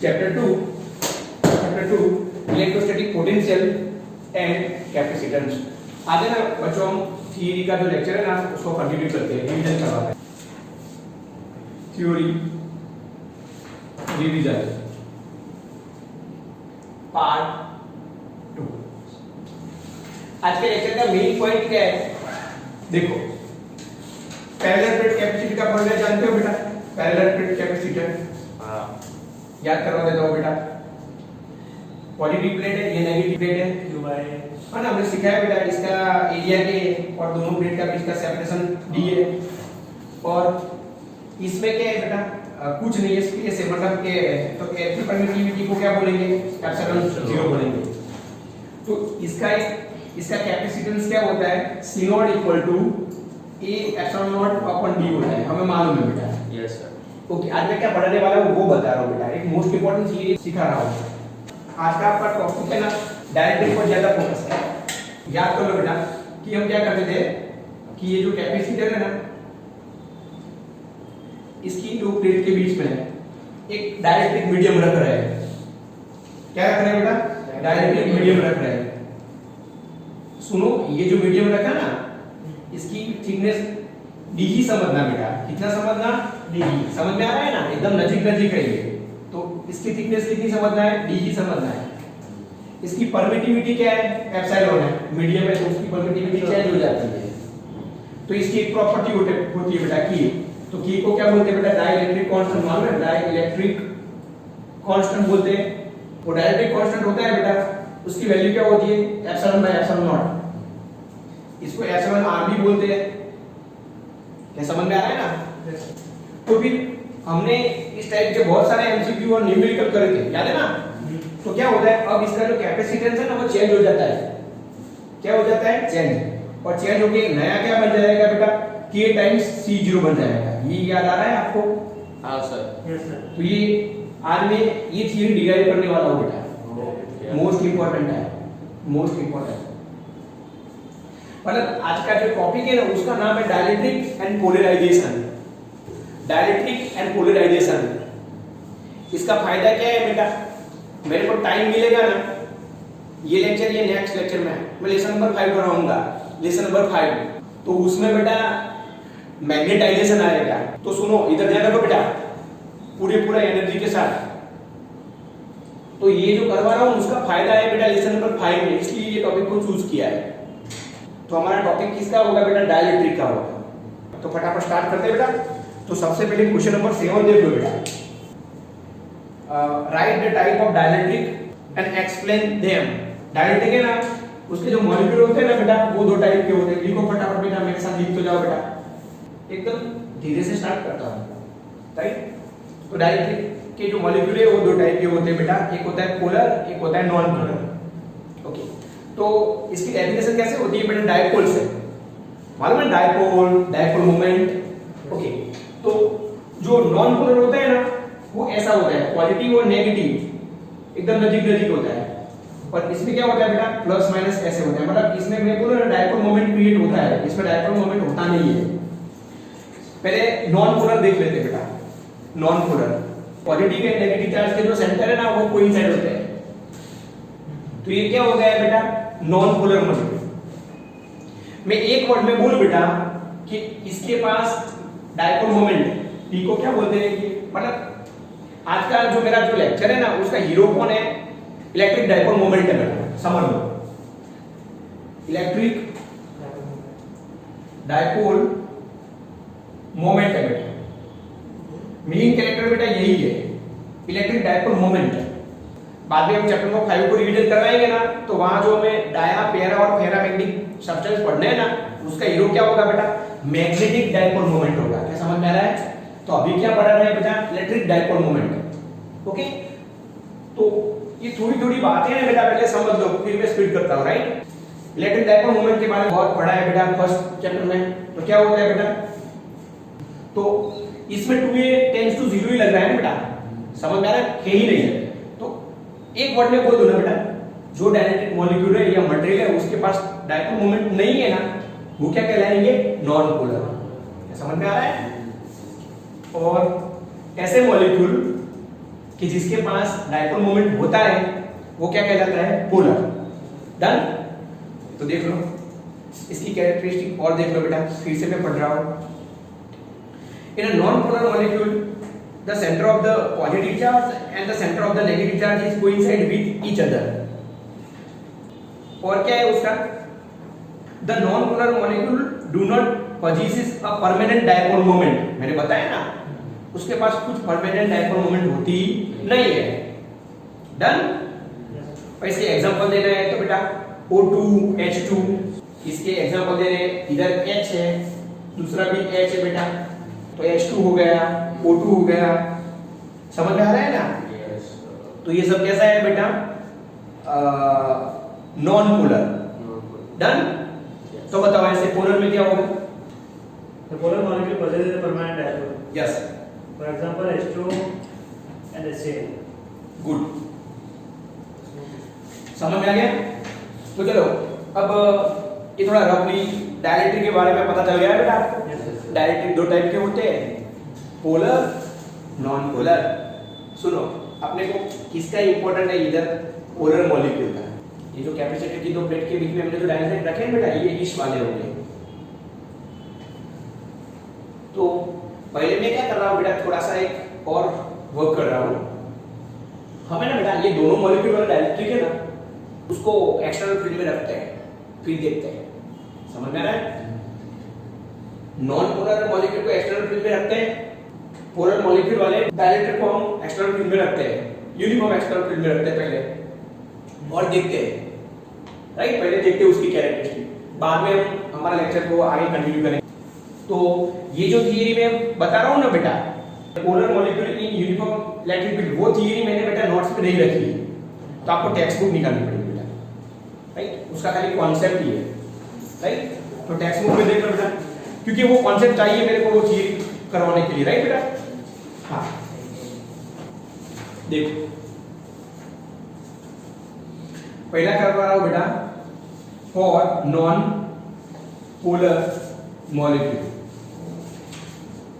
Chapter 2 electrostatic potential and capacitance. आगे ना बच्चों हम थ्योरी का जो लेक्चर है ना उसको कंटिन्यू करते हैं, रिवीजन करवाते हैं। Theory revision part 2। आज के लेक्चर का मेन पॉइंट क्या है? देखो, पैरेलल प्लेट कैपेसिटर का फॉर्मूला जानते हो बेटा? पैरेलल प्लेट कैपेसिटर याद करवा देता हूं बेटा। पॉजिटिव प्लेट है, ये नेगेटिव प्लेट है, है ना? हमने सिखाया बेटा इसका एरिया के और दोनों प्लेट का बीच का सेपरेशन d है। और इसमें क्या है बेटा? कुछ नहीं है, स्पेस है, मतलब के तो इलेक्ट्रिक परमिटिविटी को क्या बोलेंगे? एप्सिलॉन 0 बोलेंगे। तो इसका कैपेसिटेंस क्या होता है? C not equal to A epsilon not upon d होता है, हमें मालूम है बेटा। Yes sir. ओके, आज मैं क्या पढ़ाने वाला हूं वो बता रहा हूं बेटा, एक मोस्ट इंपोर्टेंट चीज सिखा रहा हूं। आज का आपका टॉपिक है ना डायरेक्ट्रिक पर ज्यादा फोकस है। याद कर लो बेटा कि हम क्या करते थे कि ये जो कैपेसिटर है ना इसकी दो प्लेट के बीच में एक डायरेक्ट्रिक मीडियम रख रहे हैं। क्या रख रहे हैं बेटा? डायरेक्ट्रिक मीडियम रख रहे हैं। सुनो, ये जो मीडियम रखा ना इसकी थिकनेस डी ही समझना बेटा। कितना समझना? डी। समझ में आ रहा है ना? एकदम नजीक नजीक है ये। तो इसकी थिकनेस कितनी समझना है? डी ही समझना है। इसकी परमिटिविटी क्या है? एप्सिलॉन है। मीडियम है तो उसकी परमिटिविटी चेंज हो जाती है। तो इसकी एक प्रॉपर्टी होती है बेटा की। तो की को क्या बोलते हैं बेटा? Dielectric constant. मालूम है? डाइलेक्ट्रिक कांस्टेंट बोलते हैं। वो डाइलेक्ट्रिक कांस्टेंट होता है बेटा, उसकी वैल्यू क्या होती है? Epsilon by epsilon not. इसको एप्सिलॉन आर भी बोलते हैं। क्या समझ में आ रहा है ना? तो फिर हमने इस टाइप के बहुत सारे एमसीक्यू और न्यूमेरिकल करे थे, याद है ना? तो क्या होता है, अब इसका जो कैपेसिटेंस है ना वो चेंज हो जाता है। क्या हो जाता है? चेंज। और चेंज होके नया क्या बन जाएगा बेटा? k टाइम्स C0 बन जाएगा। ये याद आ रहा है आपको? हाँ सर। Yes sir. तो ये आज में ये थ्योरी डिराइव करने वाला हूं बेटा। मोस्ट इंपॉर्टेंट है, मोस्ट इंपॉर्टेंट। मतलब आज का जो टॉपिक है ना उसका नाम है dielectric and polarisation. Dielectric and polarisation. इसका फायदा क्या है बेटा? मेरे को टाइम मिलेगा ना, ये लेक्चर ये नेक्स्ट लेक्चर में मैं लेसन नंबर 5 कराऊंगा, लेसन नंबर 5। तो उसमें बेटा मैग्नेटाइजेशन आएगा। तो सुनो, इधर ध्यान रखो बेटा, पूरा एनर्जी के साथ। तो ये जो करवा रहा हूं उसका फायदा है बेटा लेसन नंबर 5 में, इसलिए ये टॉपिक को चूज किया है। तो हमारा टॉपिक किसका होगा बेटा? डाइलेक्ट्रिक का होगा। तो फटाफट स्टार्ट करते हैं बेटा। तो सबसे पहले क्वेश्चन नंबर 7 देख लो बेटा। Right the type of dielectric and explain them. Dielectric है ना, उसके जो मॉलिक्यूल होते हैं ना बेटा वो दो टाइप के होते हैं। लिखो फटाफट बेटा, मेरे साथ लिख तो जाओ बेटा। एकदम धीरे से स्टार्ट करता हूं, राइट? तो डाइलेक्ट्रिक के जो मॉलिक्यूल है वो दो टाइप के होते हैं बेटा। एक होता है पोलर, एक होता है नॉन पोलर। ओके, तो इसकी डेफिनेशन कैसे होती है बेटा? डायपोल से। मालूम है डायपोल मोमेंट। ओके, तो जो नॉन पोलर होता है ना वो ऐसा होता है, पॉजिटिव और नेगेटिव एकदम नजीक नजीक होता है। और इसमें क्या होता है बेटा? प्लस माइनस ऐसे होता है। मतलब इसमें मैं बोल रहा डायपोल मोमेंट क्रिएट होता है, इसमें डायपोल मोमेंट होता नहीं है। पहले नॉन पोलर देख लेते हैं बेटा। Non polar positive and negative charge के जो सेंटर है ना वो कोइंसाइड होते हैं। तो ये क्या हो गया बेटा? Non polar molecule. मैं एक वर्ड में बोलूं बेटा कि इसके पास डायपोल मोमेंट p को क्या बोलते हैं कि मतलब आज का जो मेरा जो लेक्चर है ना उसका हीरो कौन है? इलेक्ट्रिक डायपोल मोमेंट है बेटा, समझ लो। इलेक्ट्रिक डायपोल मोमेंट है बेटा। मेन कैरेक्टर बेटा यही है, इलेक्ट्रिक डायपोल मोमेंट। बाद में हम चैप्टर नंबर 5 को रिवीजन करवाएंगे ना तो वहां जो हमें डाया, पैरा और फेरामैग्नेटिक सब्सटेंस पढ़ने हैं ना उसका हीरो क्या होगा बेटा? मैग्नेटिक डायपोल मोमेंट होगा। क्या समझ में आ रहा है? तो अभी क्या पढ़ा रहे हैं बेटा? Electric dipole moment. ओके, तो ये थोड़ी थोड़ी बातें हैं बेटा, पहले समझ लो फिर मैं स्पीड करता हूं, राइट? इलेक्ट्रिक डायपोल मोमेंट के बारे में बहुत पढ़ा है बेटा फर्स्ट चैप्टर में। तो क्या होता है बेटा? तो इसमें 2a टेंड्स टू 0 ही लग रहा है ना बेटा, समझ में आ रहा है? ही नहीं है। तो एक वर्ड में बोल दो ना बेटा, जो डायलेक्ट्रिक मॉलिक्यूल है या मटेरियल है उसके पास डायपोल मोमेंट नहीं है ना वो क्या कहलाएंगे? Non polar. समझ में आ रहा है? और ऐसे मॉलिक्यूल कि जिसके पास डायपोल मोमेंट होता है वो क्या कहलाता है, पोलर। डन। तो देख लो इसकी कैरेक्टरिस्टिक और देख लो बेटा, फिर से मैं पढ़ रहा हूं। In a non polar molecule the centre of the positive charge and the centre of the negative charge is coincide with each other. और क्या है उसका, the non polar molecule do not possesses a permanent dipole moment। मैंने बताया ना उसके पास कुछ permanent dipole moment होती नहीं है। डन। और इसके एग्जांपल देना है तो बेटा O2 H2, इसके एग्जांपल देने हैं, इधर H है, दूसरा भी H है बेटा, तो H2 हो गया, O2 हो गया, समझ में आ रहा है ना। तो ये सब कैसा है बेटा, नॉन पोलर। डन। तो बताओ ऐसे पोलर में क्या होगा, The polar molecule possesses a permanent dipole. Yes, For example, H2 and HCl. Good, समझ में आ गया। तो चलो अब ये थोड़ा रफली डायलेक्ट्रिक के बारे में पता चल गया है बेटा आपको। डायलेक्ट्रिक दो टाइप के होते हैं, पोलर, नॉन पोलर। सुनो अपने को किसका इंपॉर्टेंट है इधर, पोलर मॉलिक्यूल का। ये जो कैपेसिटर की दो प्लेट के बीच में हमने जो डायलेक्ट्रिक रखे हैं बेटा, ये इस वाले होंगे। तो पहले मैं क्या कर रहा हूं बेटा, थोड़ा सा एक और वर्क कर रहा हूं। हमें ना बेटा ये दोनों मॉलिक्यूल वाला डायलेक्ट्रिक है ना, उसको एक्सटर्नल फील्ड में रखते हैं, फिर देखते हैं, समझ में आ रहा है। नॉन पोलर मॉलिक्यूल को एक्सटर्नल फील्ड में रखते हैं, पोलर मॉलिक्यूल वाले डायलेक्ट्रिक को हम एक्सटर्नल फील्ड में रखते हैं, यूनिफॉर्म एक्सटर्नल फील्ड में रखते हैं पहले, और देखते हैं। राइट, पहले देखते हैं उसकी कैरेक्टरिस्टिक, बाद में हम हमारा लेक्चर को आगे कंटिन्यू करेंगे। तो ये जो थियरी मैं बता रहा हूं ना बेटा, पोलर मॉलिक्यूल इन यूनिफॉर्म इलेक्ट्रिक फील्ड, वो थियरी मैंने बेटा नोट्स पे नहीं रखी है, तो आपको टेक्स्ट बुक निकालनी पड़ेगी बेटा। राइट, उसका खाली कॉन्सेप्ट ही है। राइट, तो टेक्स्ट बुक में देख लो बेटा, क्योंकि वो कॉन्सेप्ट चाहिए मेरे को वो थियरी करवाने के लिए। राइट बेटा, हाँ देखो पहला करवा रहा हूं बेटा, फॉर नॉन पोलर मॉलिक्यूल।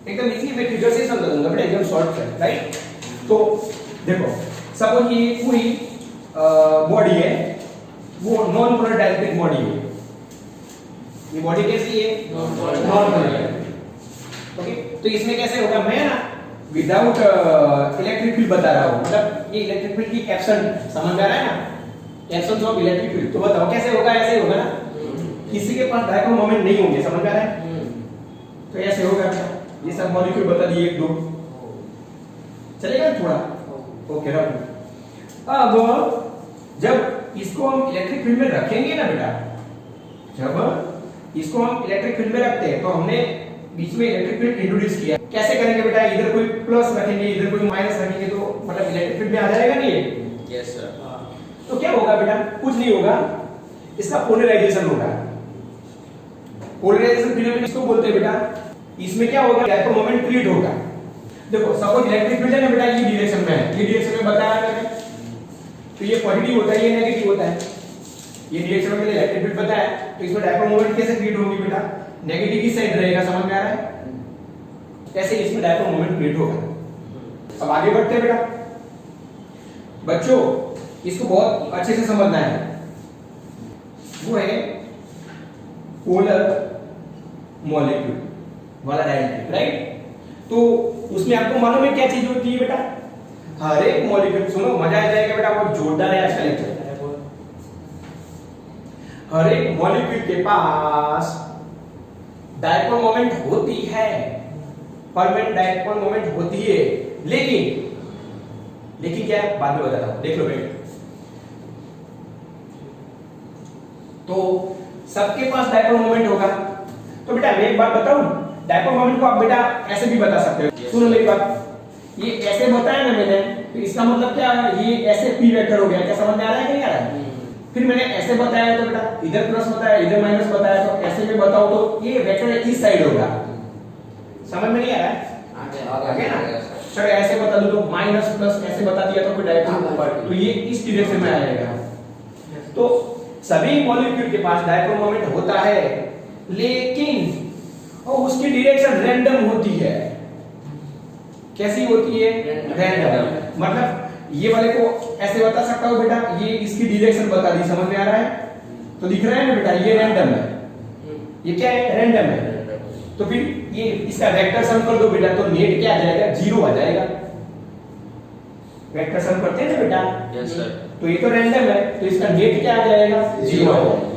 एकदम इजी, मैं फिगर से समझा दूंगा बेटा, एकदम शॉर्ट है। राइट, तो देखो सपोज ये पूरी बॉडी है, वो नॉन पोलर डायलेक्ट्रिक बॉडी है। ये बॉडी कैसी है, नॉन पोलर। ओके, तो इसमें कैसे होगा, मैं ना विदाउट इलेक्ट्रिक फील्ड बता रहा हूं, मतलब ये इलेक्ट्रिक फील्ड की एब्सेंट, समझ में आ रहा है ना, एब्सेंस ऑफ इलेक्ट्रिक फील्ड। तो बताओ कैसे होगा, ऐसे होगा ना, किसी के पास डायपोल मोमेंट नहीं होंगे, समझ में आ रहा है। तो ऐसे होगा, ये सब मॉलिक्यूल बता दिए एक दो, चलेगा थोड़ा। ओके रख। अब जब इसको हम इलेक्ट्रिक फील्ड में रखेंगे ना बेटा, जब इसको हम इलेक्ट्रिक फील्ड में रखते हैं तो हमने बीच में इलेक्ट्रिक फील्ड इंट्रोड्यूस किया। कैसे करेंगे बेटा, इधर कोई प्लस रखेंगे, इधर कोई माइनस रखेंगे, तो मतलब इलेक्ट्रिक फील्ड में आ जाएगा नहीं ये। Yes sir. तो क्या होगा बेटा, कुछ नहीं होगा, इसका पोलराइजेशन होगा। पोलराइजेशन फिनोमेना इसको बोलते हैं बेटा। इसमें क्या होगा, डायपोल मोमेंट क्रिएट होगा। देखो सपोज इलेक्ट्रिक फील्ड है ना बेटा, ये डायरेक्शन में है, ये डायरेक्शन में बताया मैंने, तो ये पॉजिटिव होता है, ये नेगेटिव होता है। ये डायरेक्शन में मैंने इलेक्ट्रिक फील्ड बताया, तो इसमें डायपोल मोमेंट कैसे क्रिएट होगी बेटा, नेगेटिव की साइड रहेगा, समझ में आ रहा है। कैसे इसमें डायपोल मोमेंट क्रिएट होगा। अब आगे बढ़ते हैं बेटा, बच्चों इसको बहुत अच्छे से समझना है। वो है पोलर मॉलिक्यूल वाला डायलेक्ट्रिक। राइट, तो उसमें आपको मालूम है क्या चीज होती है बेटा, हर एक मॉलिक्यूल, सुनो मजा आ जाएगा बेटा, बहुत जोरदार है आज का लेक्चर। हर एक मॉलिक्यूल के पास डायपोल मोमेंट होती है, परमानेंट डायपोल मोमेंट होती है, लेकिन क्या है बाद में बताता हूं, देख लो बेटा। तो सबके पास डायपोल मोमेंट होगा। तो बेटा मैं एक बात बताऊं, डायपोल मोमेंट को आप बेटा ऐसे भी बता सकते हो। सुनो मेरी बात, ये ऐसे बताया ना मैंने, तो इसका मतलब क्या है, ये ऐसे पी वेक्टर हो गया, क्या समझ में आ रहा है कि नहीं आ रहा है। फिर मैंने ऐसे बताया तो बेटा इधर प्लस बताया, इधर माइनस बताया, तो ऐसे में बताओ तो ये वेक्टर इस साइड होगा, समझ में नहीं आ रहा है। आगे ना चलो ऐसे बता दो तो माइनस प्लस ऐसे बता दिया तो कोई डायपोल ऊपर, तो ये इस डायरेक्शन में आएगा। तो सभी मॉलिक्यूल के पास डायपोल मोमेंट होता है, लेकिन और उसकी डायरेक्शन रैंडम होती है। कैसी होती है? रैंडम। मतलब ये वाले को ऐसे बता सकता हूँ बेटा, ये इसकी डायरेक्शन बता दी, समझ में आ रहा है? तो दिख रहा है ना बेटा, ये रैंडम है, ये क्या है? रैंडम है। तो फिर ये इसका वेक्टर सम कर दो बेटा, तो नेट क्या आ जाएगा? 0 आ जाएगा। वेक्टर सम करते हैं ना बेटा? Yes sir. तो ये तो रैंडम है, तो इसका नेट क्या आ जाएगा? 0 आ जाएगा।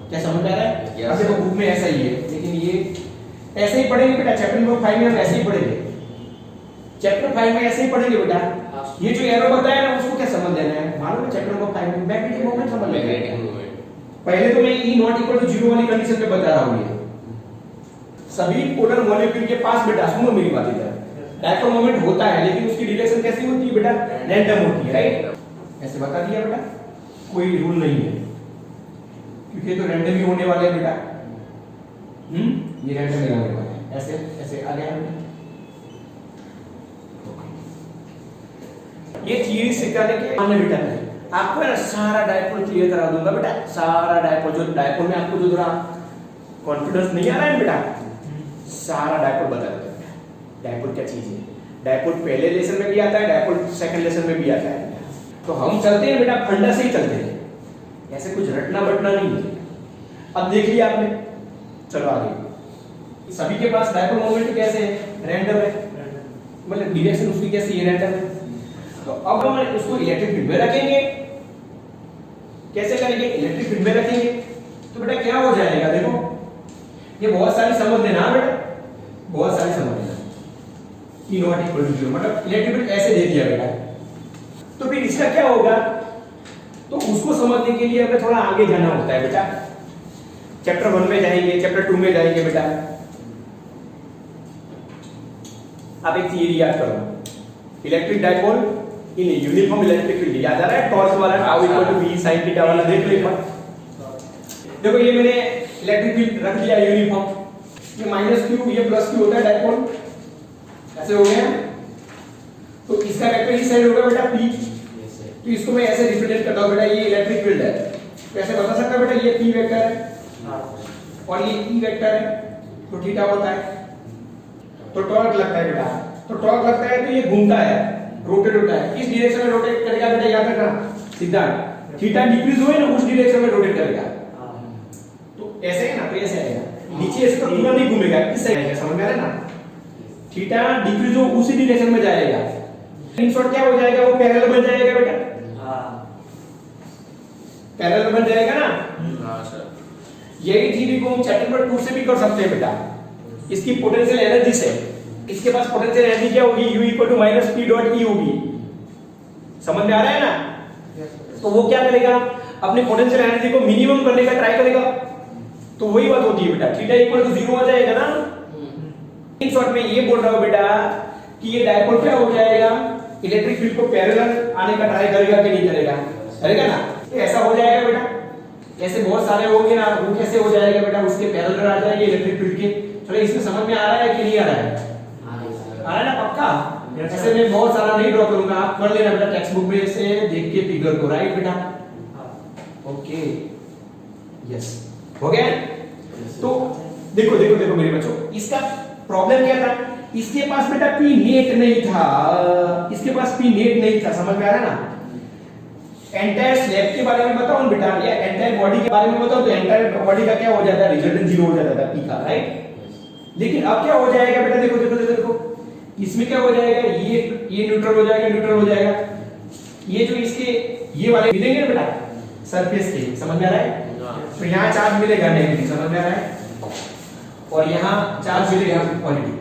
क्या समझ में आ रहा है? Yes, अब देखो बुक में ऐसा ही है, लेकिन ये ऐसे ही पढ़ेंगे बेटा। चैप्टर नंबर 5 में हम ऐसे ही पढ़ेंगे। चैप्टर 5 में ऐसे ही पढ़ेंगे बेटा। ये जो एरो बताया ना, उसको क्या समझ लेना है? मालूम है चैप्टर नंबर 5 में मैग्नेटिक मोमेंट समझ लेना है। पहले तो मैं E नॉट इक्वल टू 0 वाली कंडीशन पे बता रहा हूं। ये सभी पोलर मॉलिक्यूल के पास बेटा, सुनो मेरी बात इधर, डायपोल मोमेंट होता है, लेकिन उसकी डायरेक्शन कैसी होती है बेटा? रैंडम होती है, राइट? ऐसे बता दिया बेटा, कोई रूल नहीं है, क्योंकि तो रैंडम ही होने वाले हैं बेटा। ये रैंडम ही होने वाले हैं। ऐसे ऐसे आ गया बेटा। ये थियरी सिखाने के हमने बेटा आपको ना सारा डायपोल क्लियर करा दूंगा बेटा। सारा डायपोल, जो डायपोल में आपको जो थोड़ा कॉन्फिडेंस नहीं आ रहा है बेटा, सारा डायपोल बता दूंगा। डायपोल क्या चीज है? डायपोल पहले लेसन में भी आता है, डायपोल सेकंड लेसन में भी आता है। तो हम चलते हैं बेटा, फंडा से ही चलते हैं, ऐसे कुछ रटना बटना नहीं है। अब देख लिया आपने, चलो आगे। सभी के पास डायपोल मोमेंट कैसे है? रैंडम है, मतलब डायरेक्शन उसकी कैसी है? रैंडम है। तो अब हम उसको इलेक्ट्रिक फील्ड में रखेंगे। कैसे करेंगे? इलेक्ट्रिक फील्ड में रखेंगे। तो बेटा क्या हो जाएगा? देखो, ये बहुत सारी समझ लेना बेटा, बहुत सारी समझ लेना। E नॉट इक्वल टू 0 मतलब इलेक्ट्रिक फील्ड ऐसे दे दिया बेटा। तो फिर इसका क्या होगा? तो उसको समझने के लिए हमें थोड़ा आगे जाना होता है बेटा। चैप्टर 1 में जाएंगे, चैप्टर 2 में जाएंगे बेटा। अब एक थियरी याद करो, electric dipole in uniform electric field. याद आ रहा है? टॉर्च वाला tau equal to v sin theta वाला, देख लो एक बार। देखो ये मैंने इलेक्ट्रिक फील्ड रख दिया यूनिफॉर्म। ये -q, ये +q होता है डायपोल, ऐसे हो गया। तो इसका वेक्टर इस साइड होगा बेटा p। तो इसको मैं ऐसे रिप्रेजेंट करता हूं बेटा, ये इलेक्ट्रिक फील्ड है। कैसे बता सकता बेटा? ये p वेक्टर है और ये e वेक्टर है, तो थीटा होता है। तो टॉर्क लगता है बेटा, तो टॉर्क लगता है तो ये घूमता है, रोटेट होता है। किस डायरेक्शन में रोटेट करेगा बेटा? याद रखना सिद्धांत, थीटा डिक्रीज होए ना, उस डायरेक्शन में रोटेट करेगा। तो ऐसे है ना, तो ऐसे आएगा, नीचे इसका पूरा नहीं घूमेगा, इस साइड आएगा। समझ में आ रहा है ना? थीटा डिक्रीज हो उसी डायरेक्शन में जाएगा। इन शॉर्ट क्या हो जाएगा? वो पैरेलल बन जाएगा बेटा। पैरेलल बन जाएगा ना? हां सर। यही थ्योरी को हम चैप्टर नंबर 2 से भी कर सकते हैं बेटा। इसकी पोटेंशियल एनर्जी से, इसके पास पोटेंशियल एनर्जी क्या होगी? U = -P डॉट E होगी। समझ में आ रहा है ना? तो वो क्या करेगा? अपनी पोटेंशियल एनर्जी को मिनिमम करने का ट्राई करेगा। तो वही बात होती है बेटा, थीटा = 0 आ जाएगा ना। इन शॉर्ट में ये बोल रहा हूं बेटा कि ये डायपोल क्या हो जाएगा? इलेक्ट्रिक फील्ड को पैरेलल आने का ट्राई करेगा कि नहीं करेगा? करेगा ना? तो ऐसा हो जाएगा बेटा। ऐसे बहुत सारे होंगे ना, वो कैसे हो जाएगा बेटा? उसके पैरेलल आ जाएंगे इलेक्ट्रिक फील्ड के। चलो इसमें समझ में आ रहा है कि नहीं आ रहा है? आ रहा है ना पक्का? ऐसे मैं बहुत सारा नहीं ड्रॉ करूंगा, आप कर लेना बेटा टेक्स्ट बुक में से देख के फिगर को, राइट बेटा? ओके, यस, हो गया। तो देखो देखो देखो मेरे बच्चों, इसका प्रॉब्लम क्या था? इसके पास बेटा P नेट नहीं था, इसके पास P नेट नहीं था। समझ में आ रहा है ना? एंटायर स्लैब के बारे में बताऊं बेटा, या एंटायर बॉडी के बारे में बताऊं, तो एंटायर बॉडी का क्या हो जाता है? रिजल्टेंट 0 हो जाता था P का, राइट? लेकिन अब क्या हो जाएगा बेटा? देखो देखो देखो देखो, इसमें क्या हो जाएगा? ये न्यूट्रल हो जाएगा, न्यूट्रल हो जाएगा। ये जो इसके ये वाले मिलेंगे बेटा सरफेस के, समझ में आ रहा है? तो यहाँ चार्ज मिलेगा नेगेटिव, समझ में आ रहा है? और यहाँ चार्ज मिलेगा पॉजिटिव।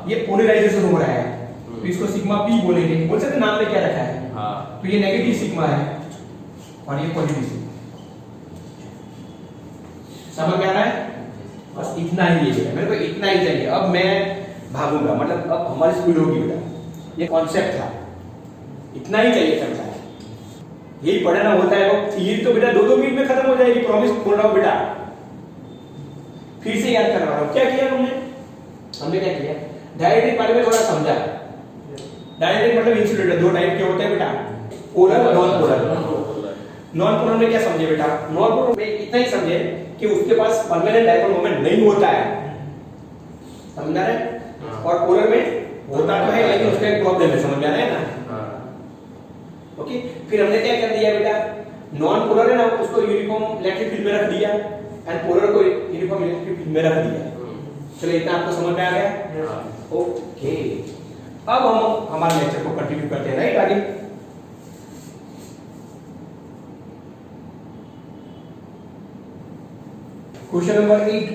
ये पोलराइजेशन हो रहा है, तो इसको सिग्मा P बोलेंगे। बोल सकते नाम में क्या रखा है? तो ये नेगेटिव सिग्मा है और ये पॉजिटिव सिग्मा। समझ में आ रहा है? बस इतना ही है, मेरे को इतना ही चाहिए। अब मैं भागूंगा, मतलब अब हमारी स्पीड होगी बेटा। ये कॉन्सेप्ट था, इतना ही चाहिए चलता है। यही पढ़ना होता है। वो थियरी तो बेटा 2-2 मिनट में खत्म हो जाएगी, प्रॉमिस बोल रहा हूं बेटा। फिर से याद करवा रहा हूं, क्या किया हमने क्या किया? डायरेक्ट्रिक बारे में थोड़ा समझा। डायरेक्ट्रिक मतलब इंसुलेटर 2 टाइप के होते हैं बेटा, पोलर और नॉन पोलर। नॉन पोलर में क्या समझे बेटा? नॉन पोलर में इतना ही समझे कि उसके पास परमानेंट डायपोल मोमेंट नहीं होता है, समझ रहे? और पोलर में होता तो है लेकिन उसका एक प्रॉब्लम है, समझ में आ रहा है ना? ओके, फिर हमने क्या कर दिया बेटा, नॉन पोलर है ना उसको यूनिफॉर्म इलेक्ट्रिक फील्ड में रख दिया एंड पोलर को यूनिफॉर्म इलेक्ट्रिक फील्ड में रख दिया। चलो इतना आपको समझ में आ गया? ओके, अब हम हमारे लेक्चर को कंटिन्यू करते हैं, राइट? आगे question number 8,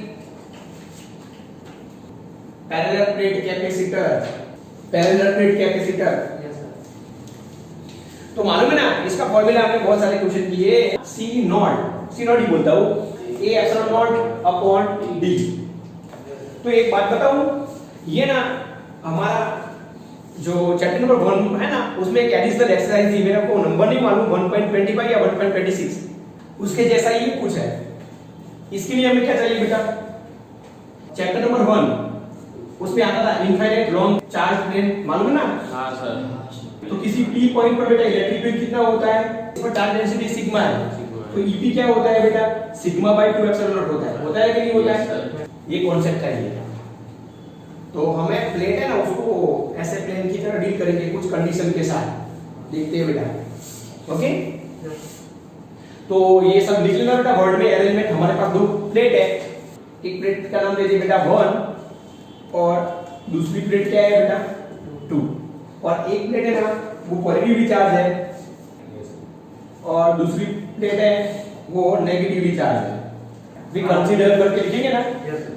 parallel plate capacitor. Parallel plate capacitor, तो मालूम है ना इसका फॉर्मूला आपने बहुत सारे क्वेश्चन किए, सी नॉट ही बोलता हूं, A epsilon not upon D. तो एक बात बताऊं, ये ना हमारा जो चैप्टर नंबर 1 है ना उसमें एक एडिशनल एक्सरसाइज थी, मेरे को नंबर नहीं मालूम 1.25 या 1.26, उसके जैसा ही कुछ है। इसके लिए हमें क्या चाहिए बेटा, चैप्टर नंबर 1 उसमें आता था इनफाइनाइट लॉन्ग चार्ज प्लेन, मालूम है ना? हाँ सर। तो किसी p पॉइंट पर बेटा इलेक्ट्रिक फील्ड कितना होता है, इस पर चार्ज डेंसिटी सिग्मा है, तो EP क्या होता है बेटा, सिग्मा बाय 2 एप्सिलॉन नॉट होता है कि नहीं होता है? ये कॉन्सेप्ट है ये। तो हमें प्लेट है ना उसको ऐसे प्लेन की तरह डील करेंगे कुछ कंडीशन के साथ, देखते हैं बेटा। ओके, तो ये सब लिख लेना बेटा वर्ड में अरेंजमेंट। हमारे पास दो प्लेट है, एक प्लेट का नाम दे दीजिए बेटा 1 और दूसरी प्लेट क्या है बेटा 2, और एक प्लेट है ना वो पॉजिटिवली चार्ज है और दूसरी प्लेट है वो नेगेटिवली चार्ज है। भी कंसीडर करके लिखेंगे ना,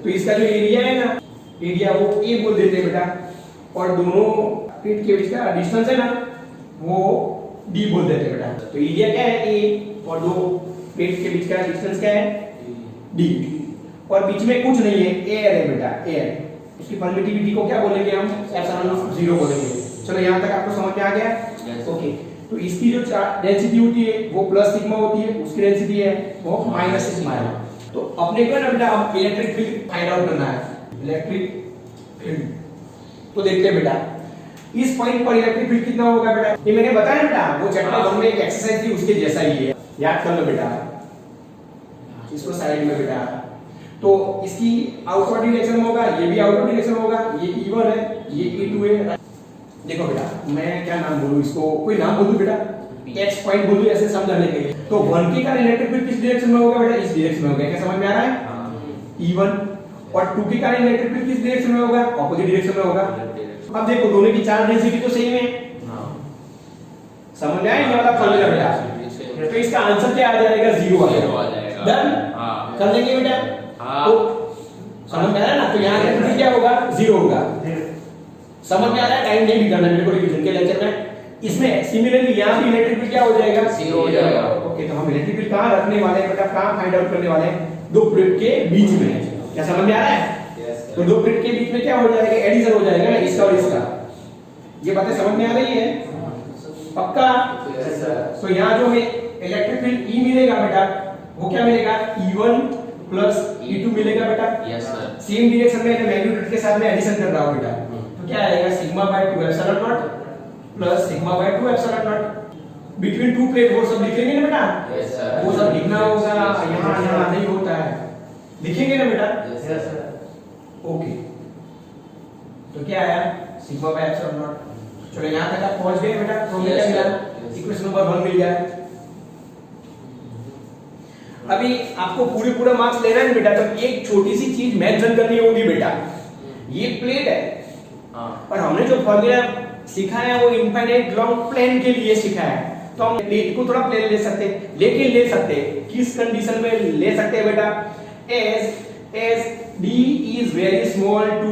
तो इसका जो एरिया है ना, एरिया वो ए बोल देते हैं बेटा, और दोनों प्लेट के बीच का डिस्टेंस है ना वो डी बोल देते हैं बेटा। तो एरिया क्या है ए और दो प्लेट के बीच का डिस्टेंस क्या है डी, और बीच में कुछ नहीं है, एयर है बेटा, एयर। इसकी परमिटिविटी को क्या बोलेंगे हम, एप्सिलॉन 0 बोलेंगे। चलो यहाँ तक आपको समझ में आ गया? ओके, तो इसकी जो डेंसिटी होती है वो प्लस सिग्मा होती है, उसकी डेंसिटी है वो माइनस सिग्मा है। तो अपने को ना बेटा अब इलेक्ट्रिक फील्ड फाइंड आउट करना है, इलेक्ट्रिक फील्ड। तो देखते हैं बेटा इस पॉइंट पर इलेक्ट्रिक फील्ड कितना होगा बेटा, ये मैंने बताया बेटा वो चैप्टर 1 में एक एक्सरसाइज थी उसके जैसा ही है, याद कर लो बेटा इसको साइड में बेटा। तो इसकी आउटवर्ड डायरेक्शन में होगा, ये भी आउटवर्ड डायरेक्शन में होगा, ये E1 है ये E2 है। देखो बेटा मैं क्या नाम बोलूं इसको, कोई नाम बोलूं बेटा, x पॉइंट बोलूं ऐसे समझाने के लिए। तो 1 के का इलेक्ट्रिक फील्ड किस डायरेक्शन में होगा बेटा, इस डायरेक्शन में होगा, क्या समझ में आ रहा है? E1। और 2 के का इलेक्ट्रिक फील्ड किस डायरेक्शन में होगा, ऑपोजिट डायरेक्शन में होगा। अब देखो दोनों की चार्ज डेंसिटी तो सेम है, समझ में आया ये वाला फॉर्मूला बेटा? तो इसका आंसर क्या आ जाएगा, 0 आ जाएगा। डन कर लेंगे बेटा? तो समझ में आ रहा है ना, तो यहाँ इलेक्ट्रिक क्या होगा, 0 होगा। समझ में आ रहा है? टाइम नहीं बिगाड़ना मेरे को रिवीजन के लेक्चर में। इसमें सिमिलरली यहाँ भी इलेक्ट्रिक फील्ड क्या हो जाएगा, 0 हो जाएगा। ओके, तो हम इलेक्ट्रिक फील्ड कहाँ रखने वाले हैं बेटा, कहाँ फाइंड आउट करने वाले हैं, दो प्लेट के बीच में। क्या समझ में आ रहा है? तो दो प्लेट के बीच में क्या हो जाएगा, एडिशन हो जाएगा ना इसका और इसका। ये बातें समझ में आ रही है पक्का? तो यहाँ जो हमें इलेक्ट्रिक फील्ड E मिलेगा बेटा वो क्या मिलेगा, E1 प्लस E2 मिलेगा बेटा। Yes sir. सेम डायरेक्शन में मैग्नीट्यूड के साथ में एडिशन कर रहा हूं बेटा, तो क्या आएगा sigma bye 2 epsilon not plus sigma bye 2 epsilon not. Between two plate वो सब लिखेंगे ना बेटा? Yes sir. वो सब लिखना होगा, यहाँ नहीं होता है, लिखेंगे ना बेटा? Yes sir. ओके, तो क्या आया, सिग्मा बाय एप्सिलॉन नॉट। चलो यहाँ तक आप पहुंच गए बेटा, तो हमें क्या मिला, इक्वेशन नंबर 1 मिल गया। अभी आपको पूरा मार्क्स लेना है बेटा, तो एक छोटी सी चीज मेंशन करनी होगी बेटा। ये प्लेट है और हमने जो फॉर्मूला सीखा है वो इनफाइनाइट लॉन्ग प्लेन के लिए सीखा है, तो हम प्लेट को थोड़ा प्लेन ले सकते हैं, लेकिन ले सकते हैं किस कंडीशन में ले सकते हैं बेटा, as d is very small to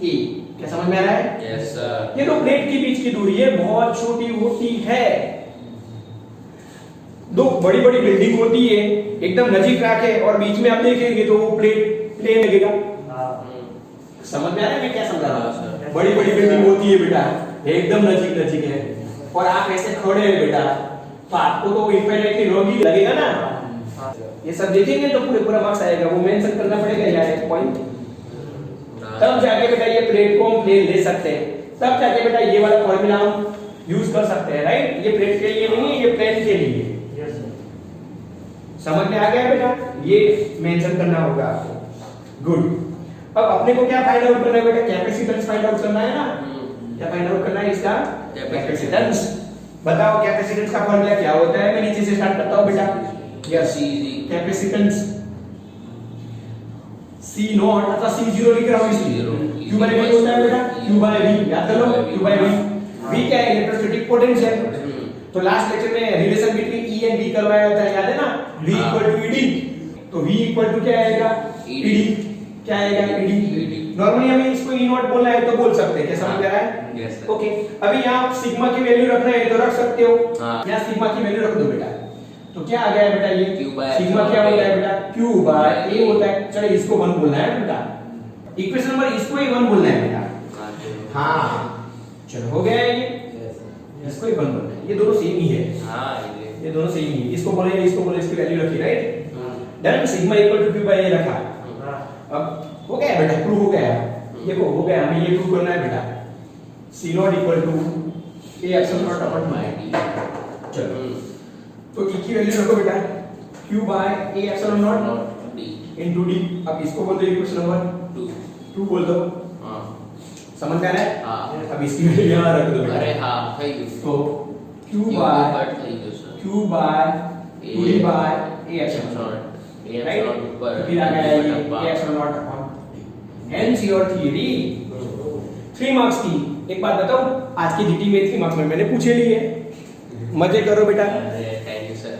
a। क्या समझ में आ रहा है? Yes sir. ये तो प्लेट के बीच की दूरी है, बहुत छोटी होती है। दो बड़ी बड़ी बिल्डिंग होती है एकदम नजीक रखे और बीच में आप देखेंगे तो वो प्लेन लगेगा। समझ में आ रहा है मैं क्या समझा रहा हूँ? बड़ी बड़ी बिल्डिंग होती है बेटा एकदम नजीक है और आप ऐसे खड़े हैं बेटा, तो आपको तो इनफाइनाइटली लॉन्ग ही लगेगा ना। ये सब देखेंगे तो पूरा मार्क्स आएगा, वो मेंशन करना पड़ेगा यहाँ एक पॉइंट, तब जाके बेटा ये प्लेट को हम प्लेन ले सकते हैं, तब जाके बेटा ये वाला फॉर्मूला हम यूज कर सकते हैं, राइट? ये प्लेट के लिए नहीं है, ये प्लेन के लिए। समझ में आ गया बेटा? ये मेंशन करना होगा आपको। गुड। अब अपने को क्या फाइंड आउट करना है बेटा, कैपेसिटेंस फाइंड आउट करना है ना। क्या फाइंड आउट करना है इसका कैपेसिटेंस। बताओ कैपेसिटेंस का फॉर्मूला क्या होता है? मैं नीचे से स्टार्ट करता हूं बेटा। यस, कैपेसिटेंस C नॉट अथवा C0 लिख रहा हूं इसलिए। Q बाय V होता है बेटा, Q बाय V, याद कर लो Q बाय V। V क्या है? Electrostatic potential. तो लास्ट लेक्चर में relation between E and V करवाया था, याद है ना? V equal to ED। तो V इक्वल टू क्या आएगा? ED। क्या आएगा? ED। नॉर्मली हमें इसको E नॉट बोलना है तो बोल सकते हैं, क्या समझ आ रहा है? Yes sir. ओके, अभी यहाँ सिग्मा की वैल्यू रखना है तो रख सकते हो। यहाँ सिग्मा की वैल्यू रख दो बेटा। तो क्या आ गया बेटा? ये सिग्मा क्या होता है बेटा? Q बाय A होता है। चलो इसको 1 बोलना है बेटा। इक्वेशन नंबर इसको ही 1 बोलना है बेटा। हाँ, चलो हो गया ये। इसको ही 1 बोलना है। ये दोनों सेम ही है। ये दोनों सेम ही है। इसको बोले इसकी वैल्यू रखी, right? Done. Sigma equal to Q by A रखा। अब हो गया बेटा, प्रूव हो गया। देखो हो गया, हमें ये प्रूव करना है बेटा। C not equal to A epsilon not upon D। चलो तो E की वैल्यू रखो बेटा, Q by A epsilon not into D। अब इसको बोल दो इक्वेशन नंबर 2 बोल दो। समझ में आ रहा है? हां। अब इसकी वैल्यू यहां रख दो बेटा। अरे हां, થઈ ગયું। तो Q बाय થઈ ગયું sir. Q by 2D by A epsilon not, right? फिर आ गया ये A epsilon not upon Hence your theory 3 marks की। एक बात बताओ, आज की जीटी में 3 मार्क्स में मैंने पूछे लिए। मजे करो बेटा। Thank you sir.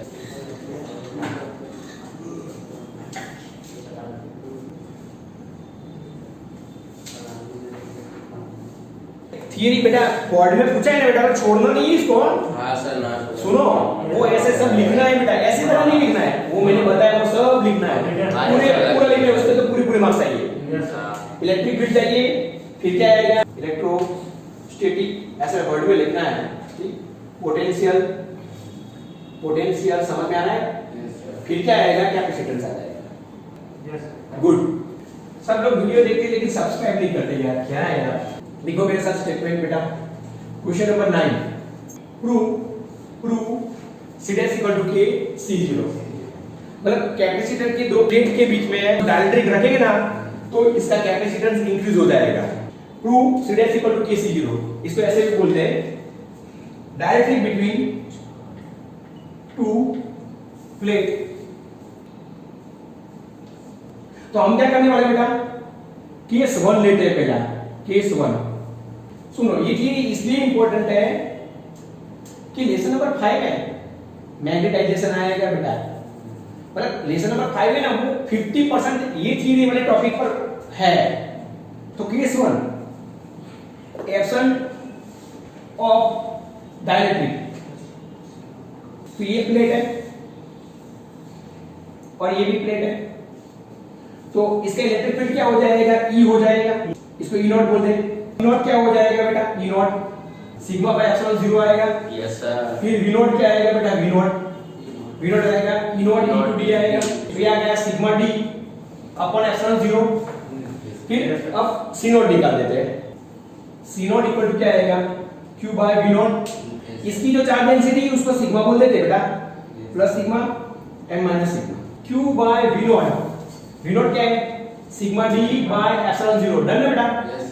थियरी बेटा बोर्ड में पूछा है ना बेटा, तो छोड़ना नहीं है इसको। हां सर ना सुनो, वो ऐसे सब लिखना है बेटा, ऐसे तरह नहीं लिखना है। वो मैंने बताया वो सब लिखना है, पूरा लिखना है। उसके तो पूरे मार्क्स आएंगे। इलेक्ट्रिक फील्ड चाहिए, फिर क्या आएगा? इलेक्ट्रोस्टैटिक, ऐसे वर्ड में लिखना है। ठीक, पोटेंशियल समझ में आ रहा है? फिर क्या आएगा? कैपेसिटेंस आ जाएगा। Yes, good. सब लोग वीडियो देखते लेकिन सब्सक्राइब नहीं करते यार, क्या है यार? देखो मेरे साथ स्टेटमेंट बेटा। Question number 9, prove C dash equal to K C0। मतलब कैपेसिटर के दो प्लेट के बीच में डायलेक्ट्रिक रखेंगे ना तो इसका कैपेसिटेंस इंक्रीज हो जाएगा। Prove C dash equal to K C0। इसको ऐसे भी बोलते हैं, डायरेक्टली बिटवीन टू प्लेट। तो हम क्या करने वाले बेटा? केस 1 लेते हैं पहला, केस 1। सुनो, ये चीज इसलिए इंपॉर्टेंट है कि लेसन नंबर 5 है, मैग्नेटाइजेशन आएगा बेटा। मतलब लेसन नंबर 5 है ना, वो 50% ये थियरी वाले टॉपिक पर है। तो केस 1, एक्शन ऑफ डायलेक्ट्रिक। तो ये प्लेट है और ये भी प्लेट है, तो इसका इलेक्ट्रिक फील्ड क्या हो जाएगा? E हो जाएगा। इसको E नॉट बोलते हैं। E नॉट क्या हो जाएगा बेटा? E not sigma by epsilon 0 आएगा। Yes sir. फिर V नॉट क्या आएगा बेटा? V नॉट आएगा, E नॉट इनटू D आएगा। फिर आ गया सिग्मा D अपॉन एप्सिलॉन 0। फिर अब C नॉट निकाल देते हैं। C नॉट इक्वल टू क्या आएगा? Q by V not. इसकी जो चार्ज डेंसिटी उसको सिग्मा बोल देते हैं बेटा, plus sigma m minus sigma. Q by V not क्या है? Sigma D by epsilon 0। Done है बेटा?